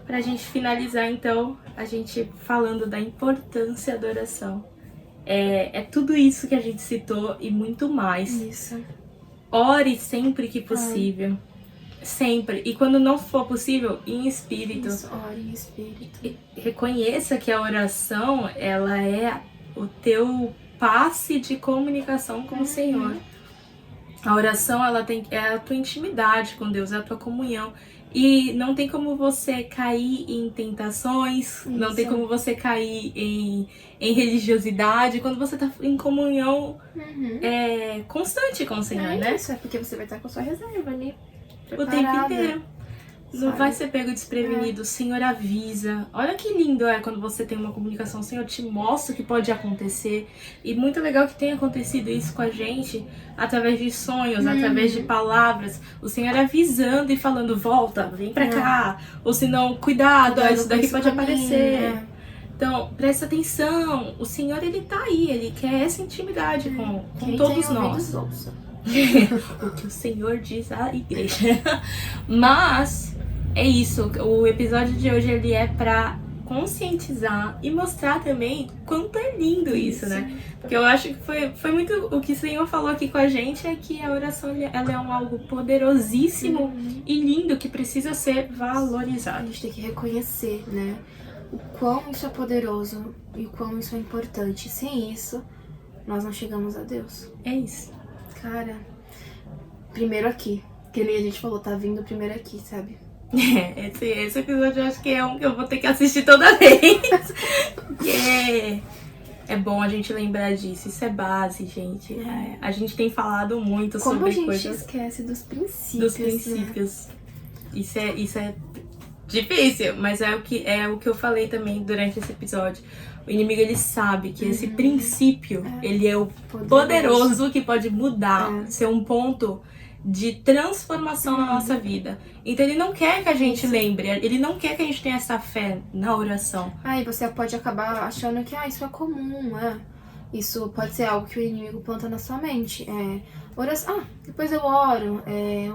pra gente finalizar, então, a gente falando da importância da oração. É tudo isso que a gente citou e muito mais. Isso. Ore sempre que possível. Sempre. E quando não for possível, em espírito. Isso, ore em espírito. E reconheça que a oração, ela é o teu passe de comunicação com o Senhor. A oração, é a tua intimidade com Deus, é a tua comunhão. E não tem como você cair em tentações, não tem como você cair em religiosidade, quando você tá em comunhão constante com o Senhor, né? Isso, é porque você vai estar com a sua reserva ali, o tempo inteiro. Não vai ser pego desprevenido, o Senhor avisa. Olha que lindo quando você tem uma comunicação, o Senhor te mostra o que pode acontecer. E muito legal que tenha acontecido isso com a gente, através de sonhos, através de palavras. O Senhor avisando e falando, volta, vem pra cá. Ou se não, cuidado, isso daqui pode aparecer. Então, presta atenção. O Senhor, ele tá aí, ele quer essa intimidade com todos nós. O que o Senhor diz à igreja. Mas é isso, o episódio de hoje ele é pra conscientizar e mostrar também quanto é lindo isso, né? Porque eu acho que foi muito o que o Senhor falou aqui com a gente, é que a oração ela é algo poderosíssimo e lindo que precisa ser valorizado. A gente tem que reconhecer, né? O quão isso é poderoso e o quão isso é importante. Sem isso, nós não chegamos a Deus. É isso. Cara, primeiro aqui. Que nem a gente falou, tá vindo primeiro aqui, sabe? Esse episódio eu acho que é um que eu vou ter que assistir toda vez. Porque é bom a gente lembrar disso. Isso é base, gente. A gente tem falado muito como sobre a gente coisas. Esquece dos princípios. Né? Isso é difícil, mas é o que eu falei também durante esse episódio. O inimigo, ele sabe que esse princípio, ele é o poderoso que pode mudar, ser um ponto de transformação na nossa vida. Então ele não quer que a gente lembre, ele não quer que a gente tenha essa fé na oração. E você pode acabar achando que isso é comum, isso pode ser algo que o inimigo planta na sua mente. Oração, depois eu oro,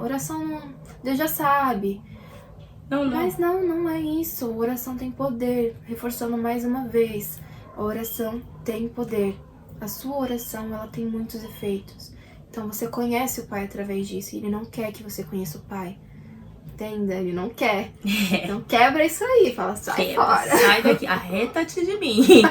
oração, Deus já sabe. Não. Mas não é isso. A oração tem poder. Reforçando mais uma vez, a oração tem poder. A sua oração, ela tem muitos efeitos. Então você conhece o Pai através disso. E Ele não quer que você conheça o Pai. Entenda? Ele não quer. Então quebra isso aí, fala, sai fora. Sai daqui, arreta-te de mim.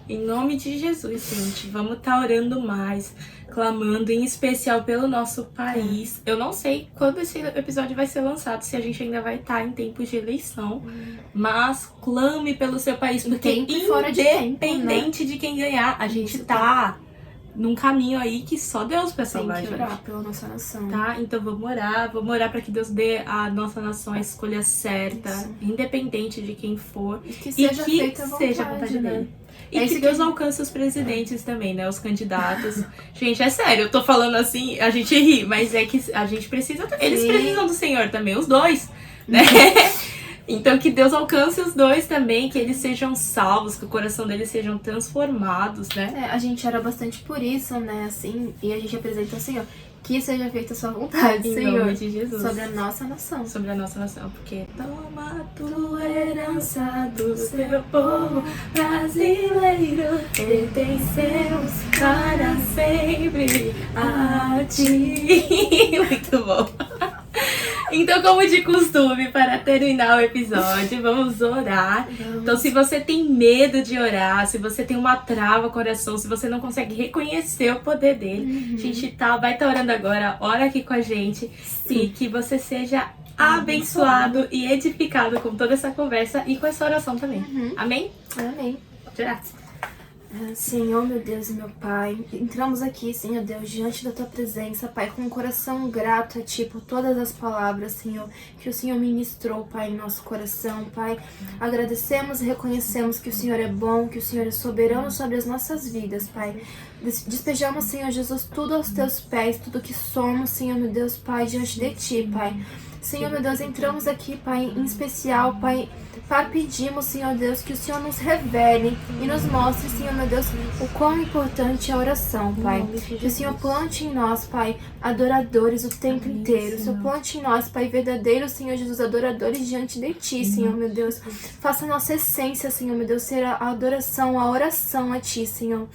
Em nome de Jesus, gente, vamos estar orando mais, clamando em especial pelo nosso país. Eu não sei quando esse episódio vai ser lançado, se a gente ainda vai estar em tempos de eleição, mas clame pelo seu país, porque independente de quem ganhar, a gente tá num caminho aí que só Deus pra salvar a gente. Tem que orar pela nossa nação. Tá? Então vamos orar pra que Deus dê à nossa nação a escolha certa, independente de quem for, e que seja feita a vontade dele. E que Deus alcance os presidentes também, né? Os candidatos. Gente, é sério, eu tô falando assim, a gente ri, mas é que a gente precisa. Eles precisam do Senhor também, os dois, né? Então que Deus alcance os dois também, que eles sejam salvos, que o coração deles sejam transformados, né? A gente ora bastante por isso, né? Assim, e a gente apresenta ao Senhor. Que seja feita a sua vontade, em Senhor, nome de Jesus. sobre a nossa nação. Sobre a nossa nação, porque toma tua herança do seu povo brasileiro, pertencemos para sempre a ti. Muito bom. Então, como de costume, para terminar o episódio, vamos orar. Então, se você tem medo de orar, se você tem uma trava no coração, se você não consegue reconhecer o poder dele, a gente vai estar orando agora, ora aqui com a gente. Sim. E que você seja abençoado e edificado com toda essa conversa e com essa oração também. Amém? Amém. Graças. Senhor, meu Deus e meu Pai, entramos aqui, Senhor Deus, diante da Tua presença, Pai, com um coração grato a Ti por todas as palavras, Senhor, que o Senhor ministrou, Pai, em nosso coração, Pai. Agradecemos e reconhecemos que o Senhor é bom, que o Senhor é soberano sobre as nossas vidas, Pai. Despejamos, Senhor Jesus, tudo aos Teus pés, tudo que somos, Senhor, meu Deus, Pai, diante de Ti, Pai. Senhor, meu Deus, entramos aqui, Pai, em especial, Pai, para pedirmos, Senhor Deus, que o Senhor nos revele e nos mostre, Senhor, meu Deus, o quão importante é a oração, Pai. Que o Senhor plante em nós, Pai, adoradores o tempo inteiro. O Senhor plante em nós, Pai, verdadeiros, Senhor Jesus, adoradores diante de Ti, Senhor, meu Deus. Faça a nossa essência, Senhor, meu Deus, ser a adoração, a oração a Ti, Senhor.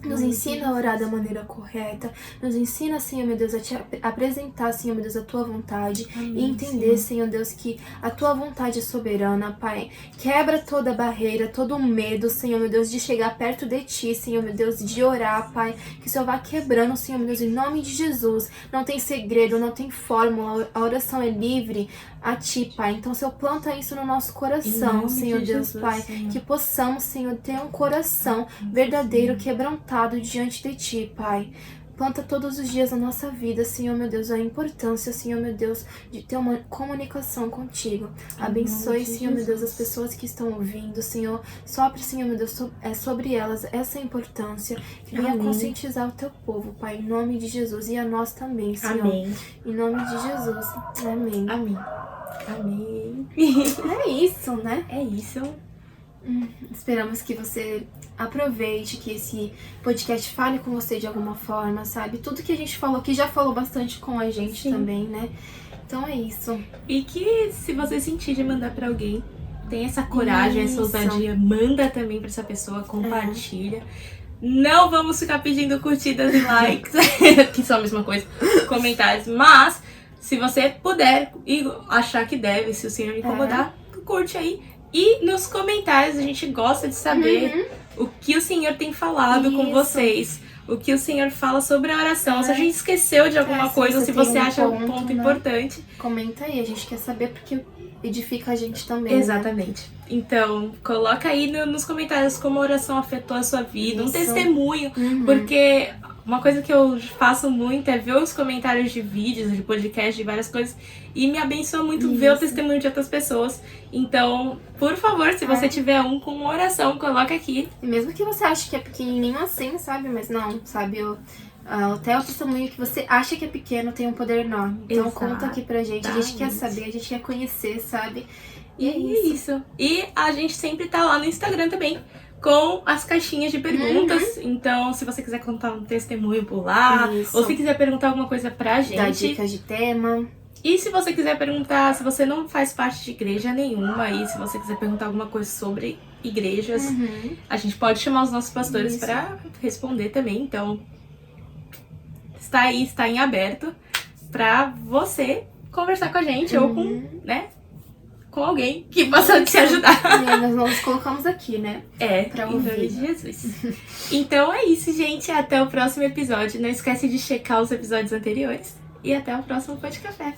Nos ensina a orar da maneira correta. Nos ensina, Senhor, meu Deus, a Te apresentar, Senhor, meu Deus, a Tua vontade. E entender, Senhor Deus, que a Tua vontade é soberana, Pai. Quebra toda barreira, todo medo, Senhor, meu Deus, de chegar perto de Ti, Senhor, meu Deus, de orar, Pai. Que o Senhor vá quebrando, Senhor, meu Deus, em nome de Jesus. Não tem segredo, não tem fórmula. A oração é livre a Ti, Pai. Então, Senhor, planta isso no nosso coração, Senhor Deus, Jesus, Pai. Senhor. Que possamos, Senhor, ter um coração verdadeiro, quebrantado diante de Ti, Pai. Planta todos os dias na nossa vida, Senhor, meu Deus, a importância, Senhor, meu Deus, de ter uma comunicação contigo. Abençoe, Senhor, meu Deus, as pessoas que estão ouvindo, Senhor. Sopre, Senhor, meu Deus, sobre elas essa importância. Que venha conscientizar o Teu povo, Pai, em nome de Jesus. E a nós também, Senhor. Amém. Em nome de Jesus. Amém. Amém. Amém. É isso, né? É isso. Esperamos que você aproveite, que esse podcast fale com você de alguma forma, sabe? Tudo que a gente falou aqui já falou bastante com a gente também, né? Então é isso. E que se você sentir de mandar pra alguém, tem essa coragem, essa ousadia, manda também pra essa pessoa, compartilha. Não vamos ficar pedindo curtidas e likes, que são a mesma coisa, comentários, mas se você puder e achar que deve, se o Senhor incomodar, curte aí. E nos comentários a gente gosta de saber o que o Senhor tem falado com vocês. O que o Senhor fala sobre a oração. Se a gente esqueceu de alguma coisa, ou se você acha um ponto importante. Comenta aí, a gente quer saber porque edifica a gente também. Exatamente. Né? Então, coloca aí nos comentários como a oração afetou a sua vida. Um testemunho. Porque uma coisa que eu faço muito é ver os comentários de vídeos, de podcast, de várias coisas. E me abençoa muito ver o testemunho de outras pessoas. Então, por favor, se você tiver com uma oração, coloca aqui. E mesmo que você ache que é pequenininho assim, sabe? Mas não, sabe? Até o testemunho que você acha que é pequeno tem um poder enorme. Então conta aqui pra gente. A gente quer saber, a gente quer conhecer, sabe? E é isso. E a gente sempre tá lá no Instagram também, com as caixinhas de perguntas. Então, se você quiser contar um testemunho por lá, ou se quiser perguntar alguma coisa pra gente. Dá dicas de tema. E se você quiser perguntar, se você não faz parte de igreja nenhuma, e se você quiser perguntar alguma coisa sobre igrejas, a gente pode chamar os nossos pastores pra responder também. Então, está em aberto pra você conversar com a gente ou com, né, com alguém que possa te ajudar. Nós nos colocamos aqui, né? Pra em nome de Jesus. Então é isso, gente. Até o próximo episódio. Não esquece de checar os episódios anteriores. E até o próximo Pode Café.